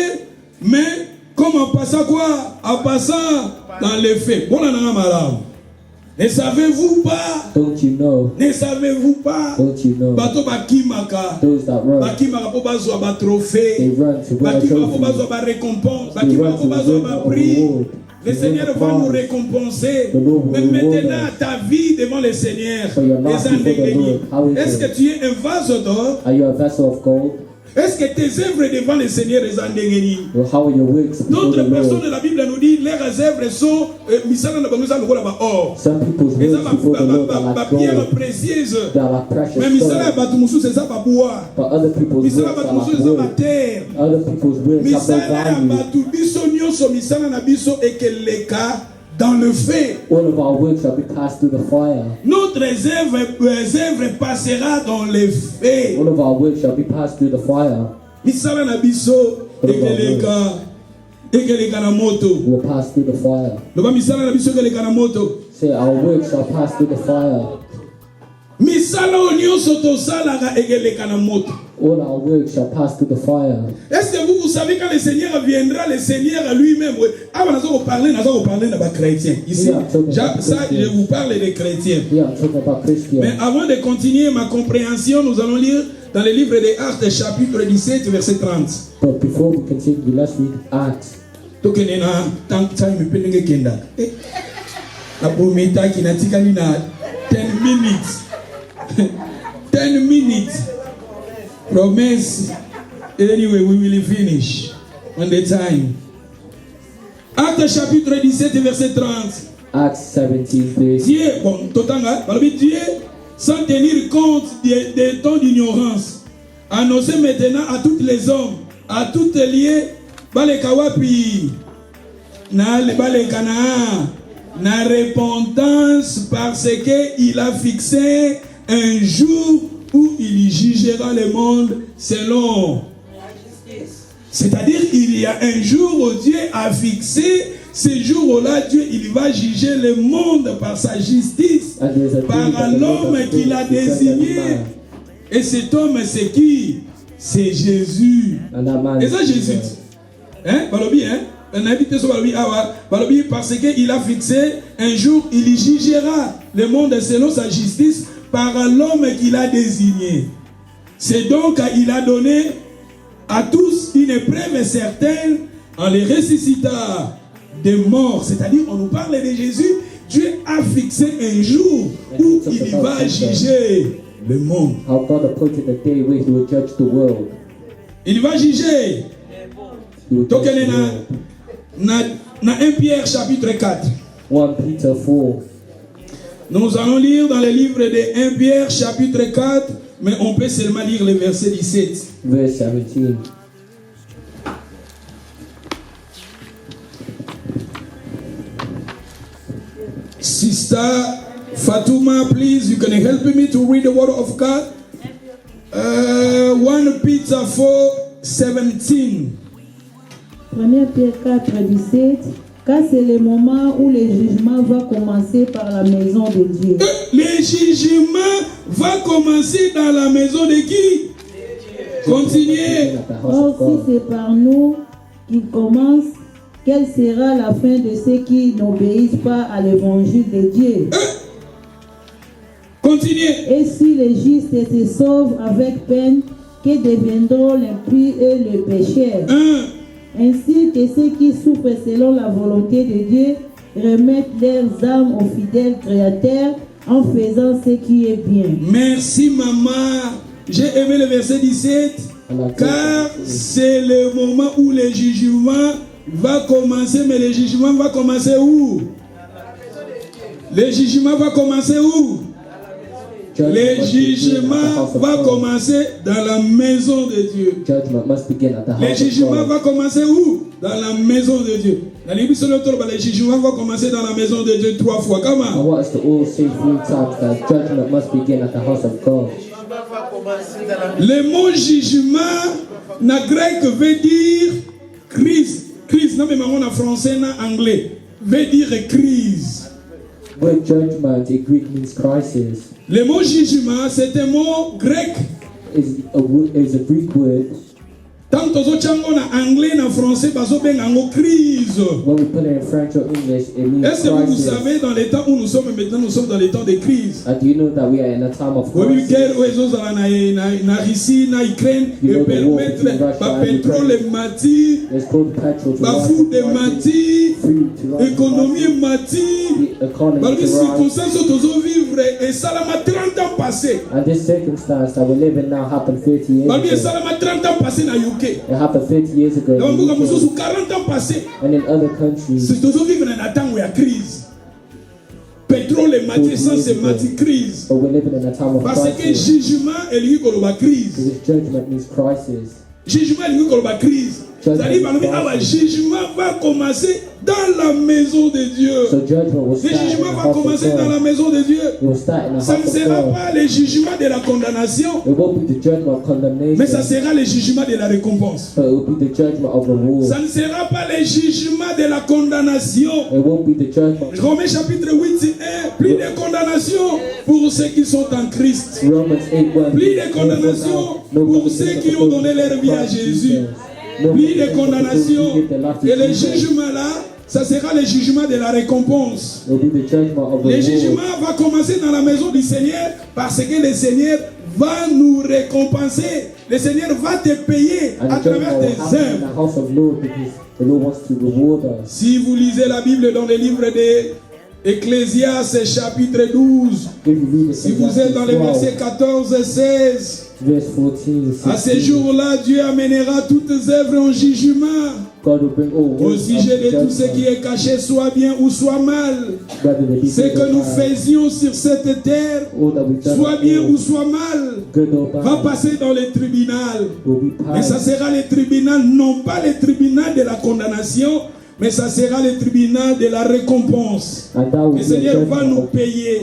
Mais comme en passant quoi? En passant dans les faits. Bon, ne savez-vous pas?
Don't you know?
Ne savez-vous pas?
Don't you know?
Bato bakimaka.
Those that run,
Bakimaka po bazwa ba
they
trophée.
run to win a
Bakimaka po
trophy.
bazwa ba récompense.
They
Bakimaka
run
po
to
bazwa
win
ba
a
prix.
reward.
Le Seigneur va nous récompenser.
The Lord will
Mais
reward
maintenant,
us.
ta vie devant le Seigneur.
For your life before the Lord, how is
Est-ce
it?
que tu es un vase d'or?
Are you a vessel of gold?
Est-ce que tes œuvres devant le Seigneur sont endengeni?
Or how are your works before
D'autres
the
personnes
Lord?
de la Bible nous disent leurs œuvres sont misala na bango za lokola ba or.
Some people's
Eza
works before the Lord are
ba
like
pierre
gold.
précieuse.
They are like precious
Mais misala ya
stones.
bato mosusu eza ba bois.
But other people's
Misala
works
bato
are
mosusu
like
eza ba
wood.
terre.
Other people's works have
Misala ya
no value.
bato biso nyonso misala na biso ekeleka dans le feu.
All of our works shall be passed through the fire.
Notre œuvre passera dans le feu.
All of our works shall be passed through the fire.
Misala na biso ekeleka na moto.
Will pass through the fire.
Loba misala na biso ekeleka na moto.
Say our works shall pass through the fire.
Misala oyo nyonso tosalaka ekeleka na moto.
All our works shall pass through the fire.
Est-ce que vous savez quand le Seigneur viendra, le Seigneur lui-même, ah, on a parlé de chrétiens. Ici, ça, je vous parle des chrétiens.
Yeah, I'm talking about Christians.
Mais avant de continuer ma compréhension, nous allons lire dans le livre des Actes, chapitre 17, verset 30.
But before we continue, let's read Acts.
Tokenena, tant time pendenge kenda. La prometa qui n'a tikali na 10 minutes. 10 minutes. Promesse Anyway, we will finish on the time. Acte chapitre 17 verset 30.
Acts 17:30.
Dieu, bon, totanga, Dieu, sans tenir compte des temps d'ignorance, annoncer maintenant à tous les hommes, à toutes les lieux, balekawapi, na balekana, na repentance parce que il a fixé un jour où il jugera le monde selon. C'est-à-dire il y a un jour où Dieu a fixé. Ce jour-là, Dieu, il va juger le monde par sa justice, par l'homme qu'il a désigné. Et cet homme, c'est qui? C'est Jésus. Et ça, Jésus. Hein? Balobi, hein? On a invité sur Balobi, Balobi, parce qu'il a fixé un jour, il jugera le monde selon sa justice par l'homme qu'il a désigné. C'est donc qu'il a donné à tous une preuve certaine en les ressuscitant des morts, c'est-à-dire on nous parle de Jésus. Dieu a fixé un jour où il va juger le monde. Il va juger. Donc on est dans 1 Pierre chapitre 4.
1 Peter 4.
Nous allons lire dans le livre de 1 Pierre chapitre 4, mais on peut seulement lire le verset 17.
Verse 17.
Sister Fatuma, please, you can help me to read the word of God. 1 Peter 4, 17.
1 Pierre 4, 17. Car c'est le moment où le jugement va commencer par la maison de Dieu.
Le jugement va commencer dans la maison de qui? Continuez.
Or, si c'est par nous qu'il commence, quelle sera la fin de ceux qui n'obéissent pas à l'évangile de Dieu?
Continuez.
Et si les justes se sauvent avec peine, que deviendront l'impie et le pécheur? Ainsi que ceux qui souffrent selon la volonté de Dieu remettent leurs âmes au fidèle Créateur en faisant ce qui est bien.
Merci maman. J'ai aimé le verset 17. Car c'est le moment où le jugement va commencer. Mais le jugement va commencer où? Le jugement va commencer où? Le jugement va commencer dans la maison de Dieu. Le jugement va commencer où? Dans la maison de Dieu. Le jugement va commencer dans la maison de Dieu 3 fois. Comment? Le mot jugement, na grec veut dire crise. Crise, non mais en français, en anglais, veut dire crise.
Word judgment in Greek means crisis.
Le mot jugement, c'est un mot grec.
Is a Greek word.
Tant que en anglais et en français, en crise.
When we put it in French or English, it means
est-ce que vous
crisis.
savez, dans les temps où nous sommes maintenant, nous sommes dans les temps de crise.
Do you know that we are in a time of
Oui,
crisis?
guerre, na Russie, na Ukraine, et permettre le pétrole mati, la food de mati, l'économie mati, dans les circonstances où nous vivons, et ça l'a 30 ans passé.
And this circumstance that we're living now happened 30 years
Et ça
ago.
l'a 30 ans passé dans UK.
It happened 30 years ago.
Dans
in
le
UK.
monde, 40 ans passé.
And in other countries,
C'est toujours vivre dans un temps où il y a crise. Pétrole et mati, essence et mati, crise.
but we're living in a time of
Parce que
crisis.
jugement est lié à la crise.
Because judgment means crisis.
Jugement est lié à la crise. C'est-à-dire que le jugement va commencer dans la maison de Dieu.
So judgment will
Le
start in
jugement
the
va
house of
commencer dans la
God.
maison de Dieu.
It will start in the
Ça ne
house of
sera
God.
pas le jugement de la condamnation,
It won't be the judgment of condemnation,
mais ça sera le jugement de la récompense.
but it will be the judgment of reward.
Ça ne sera pas le jugement de la condamnation.
It won't be the judgment.
Romains chapitre 8, c'est 1, plus de condamnation pour ceux qui sont en Christ.
Romans 8:1.
Plus de condamnation pour ceux qui ont donné leur vie à Jésus. Plus de condamnation. Et le jugement là, ça sera le jugement de la récompense.
It will be the judgment of
Le
reward.
jugement va commencer dans la maison du Seigneur parce que le Seigneur va nous récompenser. Le Seigneur va te payer
And
à
the judgment
travers
will
tes
happen in
œuvres.
the house of Lord because the Lord wants to reward us.
Si vous lisez la Bible dans le livre de Ecclésiaste chapitre 12,
If you read
si vous êtes dans les versets 14 et 16,
Verse 14.
À ces
16.
jours-là, Dieu amènera toutes les œuvres en jugement.
God will bring all
Au
works
sujet de
unto
tout ce qui
judgment,
est caché, soit bien ou soit mal.
whether they be
Ce
good
que
or
nous
bad,
faisions sur cette terre,
all that we've done
soit
on
bien
earth,
ou soit mal,
good or
va
bad,
passer dans le tribunal.
will be
Mais ça
passed.
sera le tribunal, non pas le tribunal de la condamnation, mais ça sera le tribunal de la récompense.
And that will
Le
be a
Seigneur va nous
judgment
payer.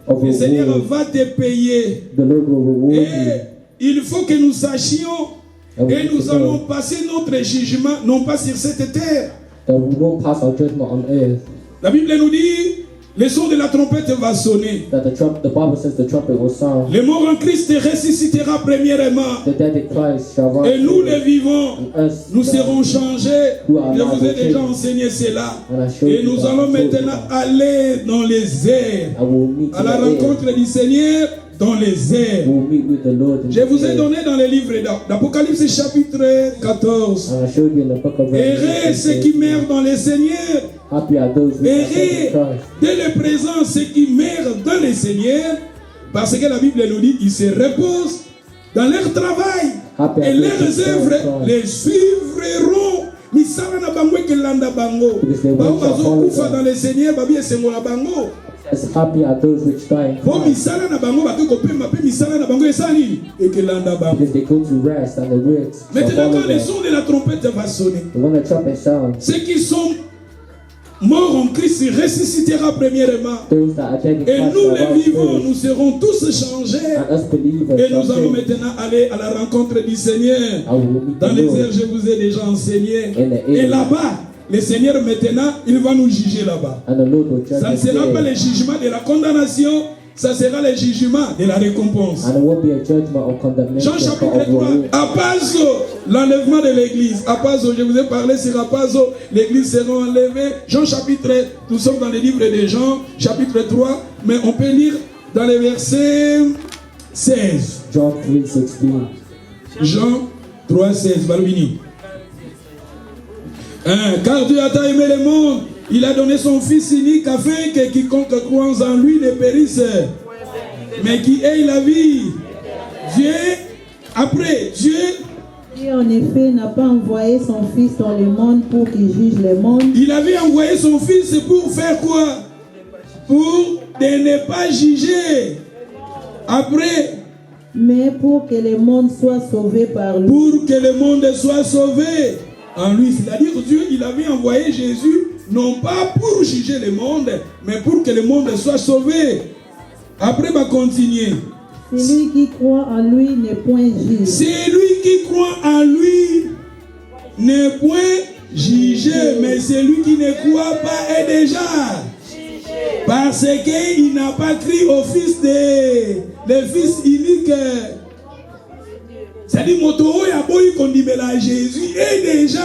of
Le Seigneur
reward.
va te payer.
The Lord will reward
Et
you.
il faut que nous sachions
And we
et
need
nous
to
allons
know
passer notre jugement, non pas sur cette terre.
that we won't pass our judgment on earth.
La Bible nous dit, le son de la trompette va sonner.
That the Bible says the trumpet will sound.
Le mort en Christ ressuscitera premièrement.
The dead in Christ shall rise.
Et nous les vivants,
And us
nous
shall-
serons changés. Je vous ai déjà enseigné cela. Et nous allons maintenant aller dans les airs,
I will meet
à la
in the air.
rencontre du Seigneur dans les airs.
We will meet with the Lord in
Je
the
vous ai
air.
donné dans le livre d'Apocalypse chapitre 14.
And I showed you in the book of
Heureux ceux qui
Revelation.
meurent dans le Seigneur.
Happy are those who are in
Heureux
Christ.
dès le présent ceux qui meurent dans le Seigneur. Parce que la Bible nous dit ils se reposent dans leur travail.
Happy
Et
are
leurs
those who
œuvres
serve Christ.
les suivront. Misala na bango ekelanda bango.
Because they
Bao
will shall
bazo
follow
kufa
them.
dans le Seigneur babi esengola bango.
As happy are those which die in
Po
Christ.
misala na bango bake kopema pe misala na bango esali ekelanda bango.
Because they go to rest and the words shall
Maintenant
follow
quand le
them.
son de la trompette va sonner,
And when the trumpet sounds,
ceux qui sont morts en Christ ressuscitera premièrement.
those that are dead in
Et
Christ
nous
shall
les
rise
vivants,
first.
nous serons tous changés.
And us believers
Et
shall
nous allons
change.
maintenant aller à la rencontre du Seigneur.
I will meet
Dans
the
les
Lord.
airs, je vous ai déjà enseigné.
In the air.
Et là-bas, le Seigneur maintenant, il va nous juger là-bas.
And the Lord will judge
Ça ne
us
sera pas
there.
le jugement de la condamnation, ça sera le jugement de la récompense.
And it won't be a judgment of condemnation,
Jean
but
chapitre
of
3,
reward.
Apazo, l'enlèvement de l'église. Apazo, je vous ai parlé sur Apazo, l'église sera enlevée. Jean chapitre, nous sommes dans le livre de Jean, chapitre 3, mais on peut lire dans les versets 16.
John 3:16.
Jean 3, 16, Balbini. Car Dieu a tant aimé le monde, il a donné son Fils unique afin que quiconque croit en lui ne périsse, mais qui ait la vie. Dieu, après, Dieu,
Dieu en effet n'a pas envoyé son Fils dans le monde pour qu'il juge le monde,
il avait envoyé son Fils pour faire quoi? Pour de ne pas juger. Après,
mais pour que le monde soit sauvé par lui.
pour que le monde soit sauvé en lui. C'est-à-dire Dieu, il avait envoyé Jésus, non pas pour juger le monde, mais pour que le monde soit sauvé. Après, on va continuer.
Celui qui croit en lui n'est point jugé.
Celui qui croit en lui n'est point jugé, mais celui qui ne croit pas est déjà. Parce qu'il n'a pas crié au Fils le Fils unique. C'est-à-dire, Moto a beau qu'on dit, mais là, Jésus est déjà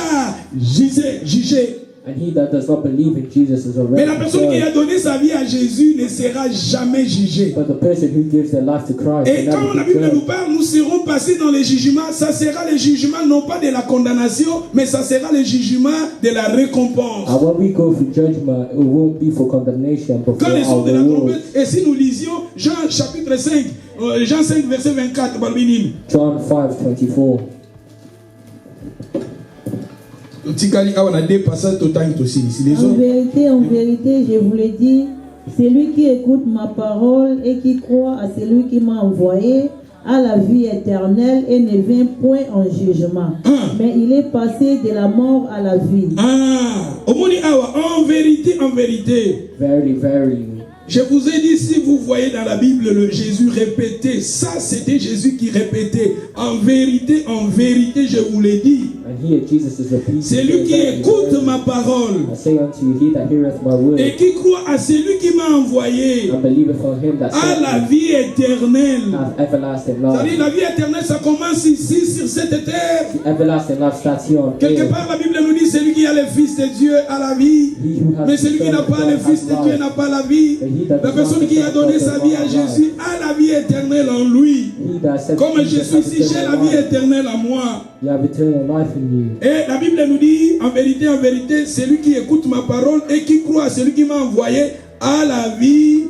jugé.
And he that does not believe in Jesus is
Mais
already
la personne qui a
judged.
donné sa vie à Jésus ne sera jamais jugée.
But the person who gives their life to Christ
Et
will
quand la
never be
Bible nous
judged.
parle, nous serons passés dans les jugements. Ça sera le jugement non pas de la condamnation, mais ça sera le jugement de la récompense.
And when we go through judgment, it won't be for condemnation, but for
Quand les sons
our
de la
reward.
trompette, et si nous lisions Jean chapitre 5, Jean 5 verset 24, Balbinim.
John 5:24.
On a dépassé tout temps aussi. Les
En
autres.
vérité, je vous le dis, celui qui écoute ma parole et qui croit à celui qui m'a envoyé a la vie éternelle et ne vient point en jugement. Mais il est passé de la mort à la vie.
En vérité,
Very, very.
je vous ai dit, si vous voyez dans la Bible le Jésus répéter, ça c'était Jésus qui répétait. En vérité, je vous l'ai dit.
And here Jesus is repeating.
C'est lui qui écoute ma parole
I say unto you, he that heareth my word
et qui croit à celui qui m'a envoyé
and believeth on him that
a
sent
la
me
vie éternelle.
hath everlasting
C'est-à-dire
life.
la vie éternelle, ça commence ici sur cette terre.
The everlasting life starts here on
Quelque
earth.
part, la Bible nous dit celui qui a le Fils de Dieu a la vie.
He who has
Mais
the
celui qui
Son
n'a
of
pas
God
le Fils
has
de Dieu
life.
n'a pas la vie.
But he that
La
does not
personne qui a
have
donné
the
sa
Son
vie à
of God
Jésus a la vie éternelle en lui.
He that accepts
Comme je
Jesus
suis
has
ici, j'ai la
eternal
vie
life.
éternelle en moi.
You have eternal life in you.
Et la Bible nous dit, en vérité, celui qui écoute ma parole et qui croit à celui qui m'a envoyé a la vie.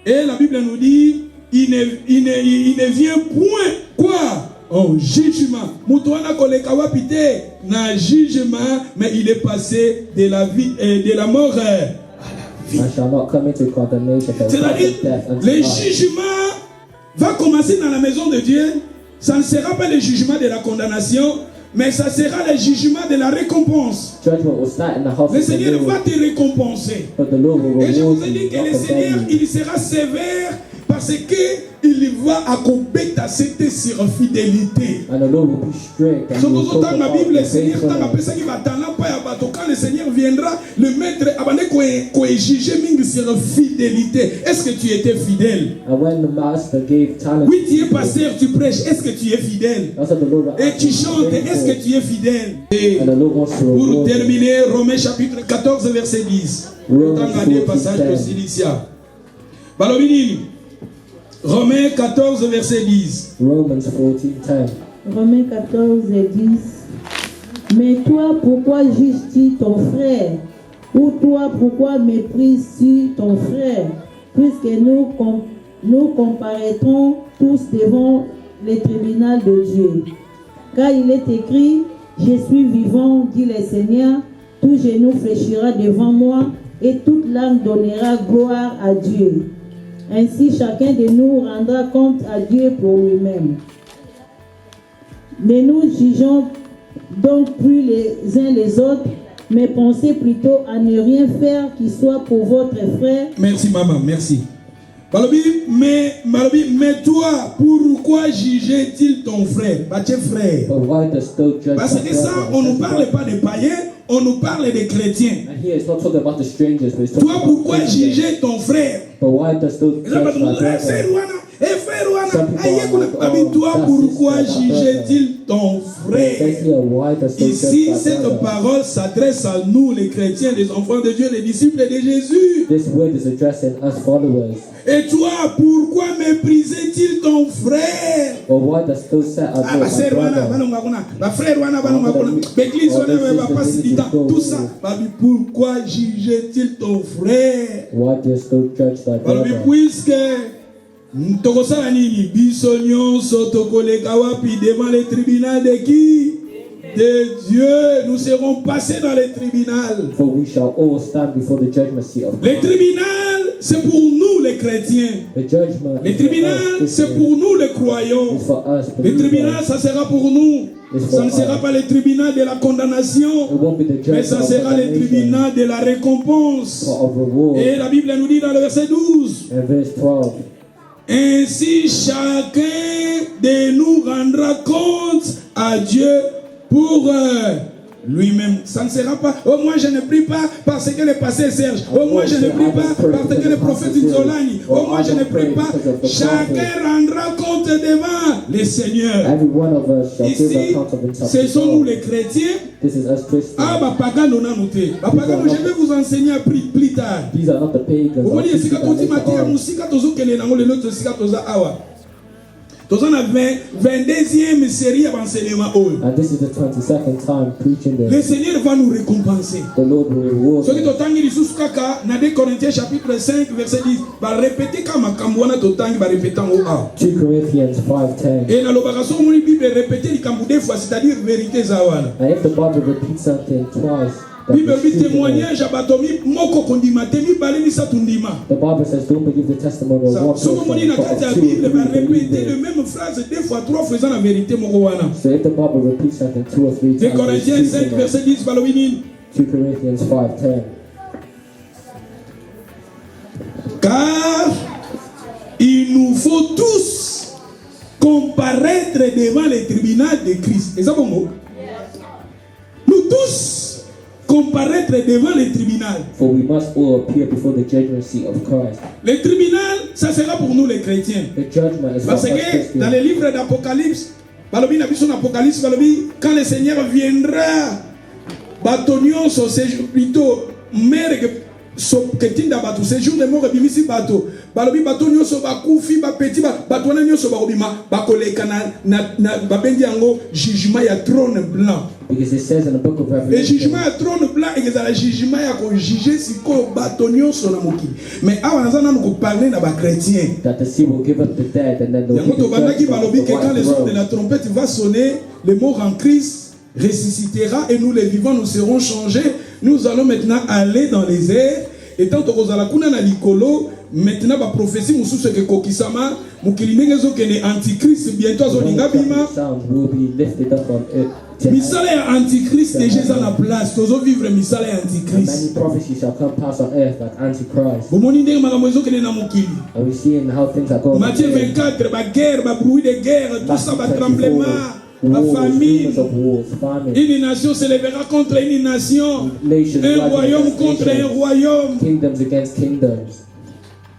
Et la Bible nous dit, il ne vient point quoi en jugement. Moutouana koleka wapite na jugement, mais il est passé de la vie et de la mort à la vie.
I shall not come into condemnation, but
C'est-à-dire,
death unto
le
life.
jugement va commencer dans la maison de Dieu. Ça ne sera pas le jugement de la condamnation, mais ça sera le jugement de la récompense.
Judgment will start in the house
Le
of the
Seigneur
Lord,
va te récompenser.
but the Lord will
Et je
reward
vous ai dit
you,
que
not
le Seigneur,
condemn you.
il sera sévère parce qu'il va accomplir cette sur fidélité.
And the Lord will be strict and
Ce
he will
que
talk
dans ma
about
Bible,
your
le Seigneur t'a appelé
faithfulness.
ça qui va t'en pas à bateau. Quand le Seigneur viendra, le maître abandonné qu'on est jugé mingi sur fidélité. Est-ce que tu étais fidèle?
And when the master gave talent,
Oui, tu es pasteur, tu prêches. Est-ce que tu es fidèle?
that's what the Lord will
Et
ask
tu
you to be
chantes. Est-ce que
faithful.
tu es fidèle? Et
And the Lord wants to
pour
reward you.
terminer, Romains chapitre 14, verset 10.
Romains
Autant garder
14,
passage
10.
de Cilicia. Balobini. Romains 14, verset 10.
Romans 14:10.
Romains 14 et 10. Mais toi, pourquoi juges-tu ton frère? Ou toi, pourquoi méprises-tu ton frère? Puisque nous comparaîtrons tous devant le tribunal de Dieu. Car il est écrit, je suis vivant, dit le Seigneur, tout genou fléchira devant moi et toute langue donnera gloire à Dieu. Ainsi, chacun de nous rendra compte à Dieu pour lui-même. Ne nous jugeons donc plus les uns les autres, mais pensez plutôt à ne rien faire qui soit pour votre frère.
Merci, maman, merci. Balobi, mais toi, pourquoi jugeait-il ton frère? Baché frère.
But why does thou judge
Parce
thy
que ça,
brother?
on ne parle pas des païens, on nous parle des chrétiens.
And here it's not talking about the strangers, but it's talking
Toi,
about
pourquoi
Christians.
juger ton frère?
But why does thou
Et là,
judge thy
frère
brother?
Wana, frère Wana,
Some people
aïe,
are
kuna-
like,
Abi,
oh,
toi,
that
pourquoi
sister, that
jugeait-il ton
Says
frère?
here, why does thou
Ici,
judge thy
cette
brother?
parole s'adresse à nous, les chrétiens, les enfants de Dieu, les disciples de Jésus.
This word is addressing us followers.
Et toi, pourquoi méprisait-il ton frère?
But why does thou set
Ah,
above
bah,
my
frère Wana,
brother?
balonga kuna. Bah, frère Wana, balonga kuna. L'église Wana, va pas si vite. Tout ça. Bah, pourquoi jugeait-il ton frère?
Why dost thou judge thy
Bah,
brother?
puisque tokosala nini biso nyonso tokoleka wapi devant le tribunal de qui? De Dieu. Nous serons passés dans le tribunal.
For we shall all stand before the judgment seat of
Le
God.
tribunal, c'est pour nous les chrétiens.
The judgment
Le
is for
tribunal,
us,
c'est pour nous les croyants.
It's for us
Le tribunal,
believers.
ça sera pour nous. Ça ne sera pas le tribunal de la
It
condamnation,
won't be the
mais
judgment
ça
of
sera le
condemnation,
tribunal de la récompense.
but of reward.
Et la Bible nous dit dans le verset 12,
In verse 12,
ainsi chacun de nous rendra compte à Dieu pour lui-même. Ça ne sera pas, oh moi je ne prie pas parce que le pasteur Serge, oh moi je ne prie pas parce que le prophète Zolani, oh moi je ne prie pas. Chacun rendra compte devant le Seigneur.
every one of us shall give
Ici,
account of himself
ce
to
sont nous
God.
les chrétiens.
This is us Christians.
Ah, bah, pagano na noté. Bah, pagano, je vais vous enseigner plus tard.
These are not the pagans.
Vous
I'll
voyez,
teach
si
you
quand on dit
that later
Matia,
on.
Moussika, Tozo, Kele, Nango, le nôtre, Sika, Toza, Awa. Toza, on a 22e série d'enseignement.
And this is the 22nd time preaching
Le
this.
Seigneur va nous récompenser.
The Lord will reward
Ce qui
us.
t'otangi li sous kaka, na 2 Corinthiens chapitre 5, verset 10. Bah, répétez comme un cambouana t'otangi, bah, répétant au A.
2 Corinthians 5:10.
Et dans l'opération, on dit Bible, répétez les cambou deux fois, c'est-à-dire vérité, Zawana.
And if the Bible repeats something twice, that
Bible,
is true.
témoignage, abatomi, moko kondima, temi, balini, satundima.
The Bible says, don't believe the testimony of one
Ce que
person,
dit dans
but
la
of two
Bible, va
or three
répéter
believers.
la même phrase deux fois, trois faisant la vérité, mon wana.
So if the Bible repeats something 2 or 3
2
times,
Corinthiens
it's
5,
true.
verset 10, Balowini.
2 Corinthians 5:10.
Car il nous faut tous comparaître devant le tribunal de Christ. Et ça, bon mot? Nous tous comparaître devant le tribunal.
For we must all appear before the judgment seat of Christ.
Le tribunal, ça sera pour nous les chrétiens.
The judgment is for
Parce
us
que dans
Christians.
le livre d'Apocalypse, Balobi n'a vu son Apocalypse, Balobi, quand le Seigneur viendra, Batonion, c'est plutôt mère ketinda bato séjour de mort ebimisi bato balobi bato nyonso bakufi bapeti bato wana nyonso bakobima bakoleka na babengi yango jugement ya trône blanc.
Because it says in the book of
Le
Revelation
jugement ya trône blanc ekezala jugement ya kojuge sikoyo bato nyonso na mokili. Mais awa naza nanu koparle na bachrétien
that the sea will give up the dead and then they'll
yango
give the
tobandaki
church
balobi
the
que quand
white
le son de
throne.
la trompette va sonner, le mort en Christ ressuscitera et nous les vivants nous serons changés. Nous allons maintenant aller dans les airs. Et tant que vous allez kuna na likolo, maintenant ba prophétie mususu ke kokisama, mukili ndenge ezokende antichrist bientôt azolinga bima.
Sound will be lifted up on earth.
Misala ya antichrist déjà eza na place. Tozo vivre misala ya
And
antichrist.
many prophecies shall come pass on earth like Antichrist.
Bomoni ndenge makambo ezokende na mokili.
And we're seeing how things are going.
Matthieu 24, ba guerre, ba bruit de guerre, tout ça, ba tremblement, ba famine. Une nation se lèvera contre une nation, un royaume contre un royaume.
Kingdoms against kingdoms.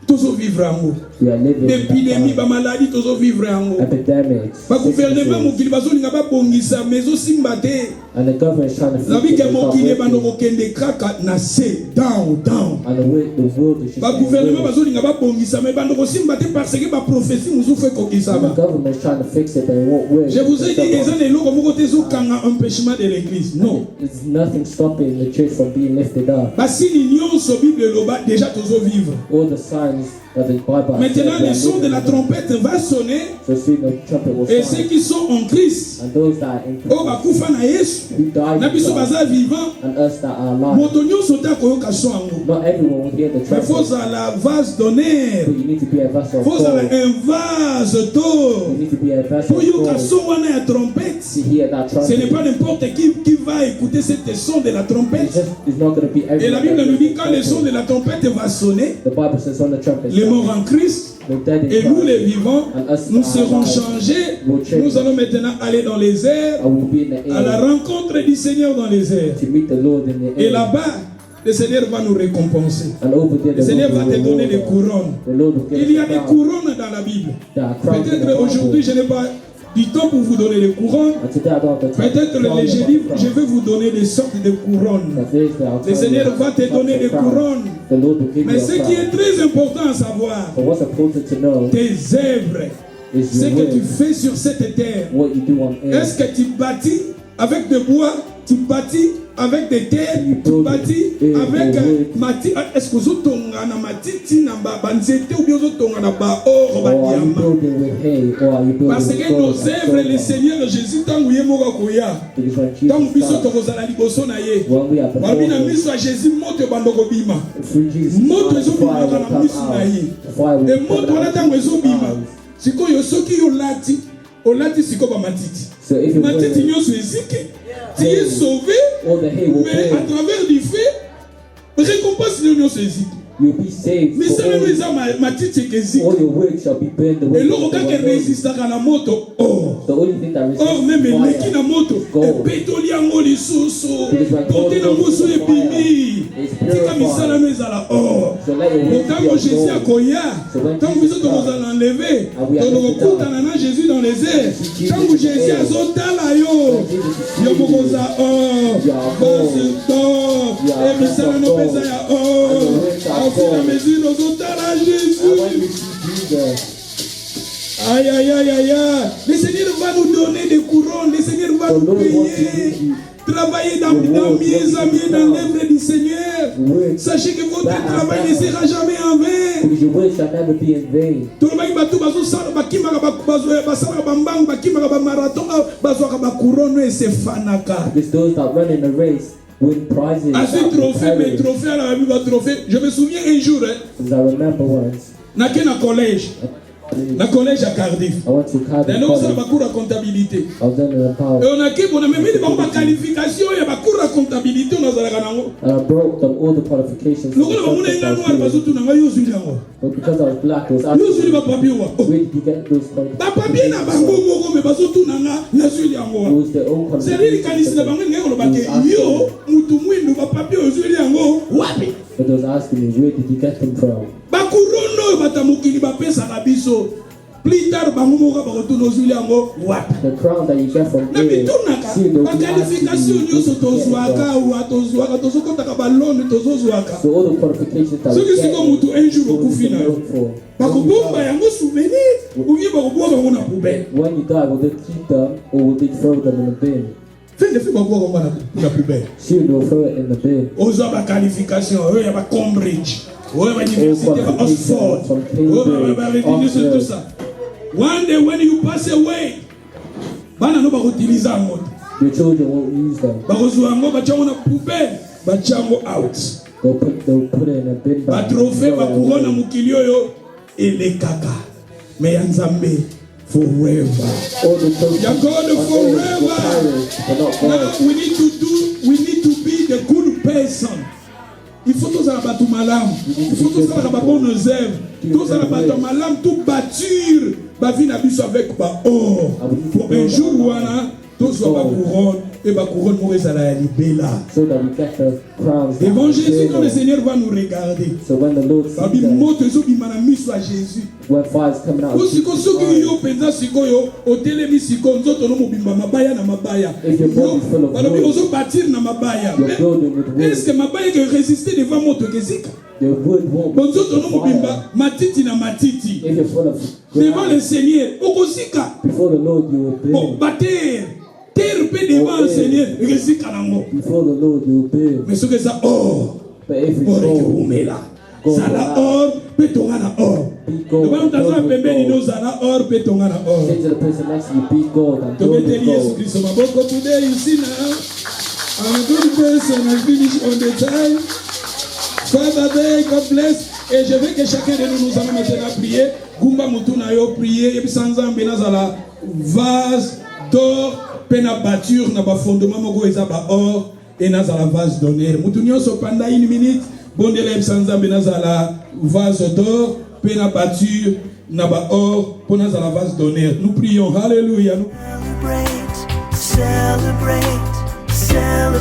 Toujours vivre en haut.
We are living
Épidémie, ba maladie, toujours vivre en haut.
epidemics.
Ba gouvernement mokili bazolinga ba bongisa mais osimba te.
And the government is trying to
Zabi
fix
ke
it.
mokili bando kokende kaka na se down.
And the world is just
Ba gouvernement bazolinga ba bongisa mais bando kosimba te parce que ba prophétie musufu ekokisa
the
ba.
government is trying to fix it, but it won't work.
Je vous ai dit eza na eloko moko te ezokanga empêchement de l'église. Non.
There's nothing stopping the church from being lifted up.
Basili nyonso Bible eloba déjà tozo vivre.
All the signs that the Bible has
Maintenant
said,
le son de la trompette va sonner
so soon the trumpet will
et ceux
sound.
qui sont en Christ,
And those that are in
oh bakufa na Yesu,
who died
na
in
biso
Christ,
baza vivant,
and us that are alive.
moto nyonso ta koyoka son yango.
Not everyone will hear the
Mais faut
trumpet,
la vase d'honneur,
but you need to be a vessel of
faut
gold.
un vase
You
d'or.
need to be a vessel
Pour
of
yoka
gold
son wana ya trompette.
to hear that
Ce n'est
trumpet.
pas n'importe qui va écouter cette son de la trompette.
It's not going to be
Et la
everyone.
Bible
that
nous dit
hears
quand le
the
son
trumpet.
de la trompette va sonner,
The Bible says on the trumpet,
les morts en Christ
the dead in
et nous les
Christ,
vivants, nous serons changés. Nous allons maintenant aller dans les airs,
I will be in the
à la
air
rencontre du Seigneur dans les airs.
to meet the Lord in the
Et
air.
là-bas, le Seigneur va nous récompenser.
And over there,
Le
the
Seigneur
Lord
va te
will
donner des
reward us.
couronnes.
The Lord will give
Il y a
us
des
a crown.
couronnes dans la Bible.
There are crowns in the
Peut-être aujourd'hui,
Bible.
je n'ai pas du temps pour vous donner des couronnes.
And today I don't have the time
Peut-être
to
le
tell you
jeudi,
about
je
crowns.
vais vous donner des sortes de couronnes.
But Thursday, I'll
Le
tell
Seigneur
you
va te
about
donner
the
des
crown.
couronnes.
The Lord will give
Mais
you
ce
a
qui est
crown.
très important à savoir,
But what's important to know
tes œuvres,
is
ce
your
que tu
work,
fais sur cette terre.
what you do on
Est-ce
earth.
que tu bâtis avec des bois, tu bâtis avec des terres, tu bâtis avec mati? Est-ce que vous tonga na matiti na banzete ou bien vous tonga na ba or
Or
ba
are you
diamant?
building with hay? Or are you building
Parce
with
que
gold
nos
and
œuvres, le
silver?
Seigneur Jésus, tant que moka koya,
Because when
tant
Jesus
biso
comes,
tokozala liboso na ye.
when we are before
Babi na
him,
miso ya Jésus moto bando bima.
through Jesus,
Moto
the fire
ezobimaka
will
na
come
miso na ye.
out. The fire will
Et
come
moto wana
out
tango
of his
ezobima.
eyes.
Sikoyo soki olati sikoyo ba matiti.
So if you
Matiti
wear
nyonso eziki. Tu es sauvé,
all the hay will
mais à
burn,
travers du feu, récompense nyonso eziki.
you'll be saved.
Mais
For
ça même eza matiti eziki.
all your work shall be burned away.
Eloko kaka resistaka na moto. Oh.
The only thing that
Or même eleki
resists
na moto
gold.
epetoli yango lisusu
Because when
kote
gold
nango
goes
so
to the
ebimi
it's
tika
purified.
misala no ezala or
So let your work be
ntango
of
jésus
gold.
akoya
So when
ntango
Jesus
biso tokozala enleve
and we are lifted
tokokutana na jésus dans les airs
Jesus
ntango
is
jésus
there.
azotala yo
When Jesus is
yo
seeing
bokoza or
You are
basi
gold.
to
You are
emisala no
gold.
mpenza ya
And your
or
works are
asi na
gold.
mesure ozotala
And when you
jésus.
see Jesus,
Aïe, aïe, aïe, aïe, aïe. Le Seigneur va nous donner des couronnes. Le Seigneur va
the
nous
Lord wants to
payer.
give you
Travaillez dans
the Lord
mieux
wants
à
to
mieux
give
dans
you
l'œuvre du Seigneur.
work,
Sachez que votre
That
travail
are
ne
better.
sera jamais en vain.
because your work shall never be in vain.
tolobaki bato bazosala bakimaka basalaka bambangu bakimaka bamarathon bazwaka bakurono esefanaka
Because those that run in the race win prizes.
asi
that will
trophée mais
perish.
trophée ala babi batrophée. Je me souviens un jour
Because I remember once,
nake na collège à Cardiff
I went to Cardiff
naloko osala
College.
bacours ya comptabilité
I was in the power.
et on a kibona memeli bango baqualification ya bacours ya comptabilité onazalaka nango
And I broke them all the qualifications. for the
lokola bamona
subject I
enga
was
noir
doing.
bazotuna ngai yozwili yango
But because I was black, it was
yozwili
asking,
bapapie wa
where did you get those
bapapie na bango
qualifications?
moko me bazotuna nga nazwili yango
It
wa
was their own
selili likanisi na bango ngai koloba ke yo mutu mwindu bapapie ozwili yango wapi
But they was asking me, where did you get them from?
bakurono oyo bato ya mokili bapesaka biso plus tard bangomora bakotono zuli yango wapi.
The crown that you get from
Na
there,
bitunaka
see, they'll
ba
be asking
qualification
you
nyonso
if you get
tozwaka
it.
wa tozwaka tozokotaka balone tozozwaka.
So all the qualifications that
Soki
we get,
siko mutu un jour okufi na yo.
for.
Bakobomba yango souvenir ou bien bakobomba yango na poubelle.
When you die, will they keep them or will they throw them in the bin?
Fin de fait bakobomba yango na poubelle.
Soon they'll throw it in the bin.
Oza ba qualification oyo ya ba Cambridge. Oyo ba université ba Oxford. Oyo ba université tout ça. One day when you pass away, bana no bakutiliza yango.
Your children won't use them.
Bakozwa yango bachango na poubelle, bachango out.
They'll put it in a bin
Ba
bag.
trophée ba couronne na mukili oyo elekaka. Mais ya Nzambe forever.
All the trophies
Ya God
on earth will
forever.
perish, but not
Now
God.
we need to be the good person. Il faut tous avoir tout malam. Il faut tous avoir bonnes œuvres. Tous avoir malam, tout bâtir. Ba vie na biso avec ba or. Pour un jour wana, tous avoir couronne et ba couronne mauvaise la libella.
So that we get the crowns. that
Évangile,
we
quand le
deserve.
Seigneur va nous regarder.
So when the Lord sees
Babi
them,
moto zo bimana miso a Jésus.
when fire's coming out,
Siko soki yo penza sikoyo otelemi siko nzoto no mobimba mabaya na mabaya.
If your body is full of
Balobi
wood,
ozo bâtir na mabaya.
you're building with wood.
Est-ce que mabaya que résister devant moto kezika?
The wood won't
Bonzoto no
fire.
mobimba matiti na matiti.
If you're full of
Devant le
ground,
Seigneur okozika.
before the Lord you will
Bon,
burn.
bater. Terre pe devant le Seigneur rezika nango.
Before the Lord you will burn.
Mais ce que ça or.
But if it's
Or ke
gold,
umela.
gold
Zala
will
or pe tonga na or.
be gold.
Devant mutaza
Gold with
pembeni no
gold.
zala or pe tonga na or.
Say to the person next to you, be gold and gold with
Tobeteli Yesu
gold.
Kristo maboko today you see now. I'm a good person, I finish on the time. Father, may God bless. Et je veux que chacun de nous allons maintenant prier. Gumba mutuna yo prier. Et puis sans zambe nazala vase d'or. Pena bâture na ba fondement moko eza ba or. Et nazala vase d'honneur. Mutunyo so panda une minute. Bondele sans zambe nazala vase d'or. Pena bâture na ba or. Pour nazala vase d'honneur. Nous prions. Alléluia.
Celebrate, celebrate, celebrate.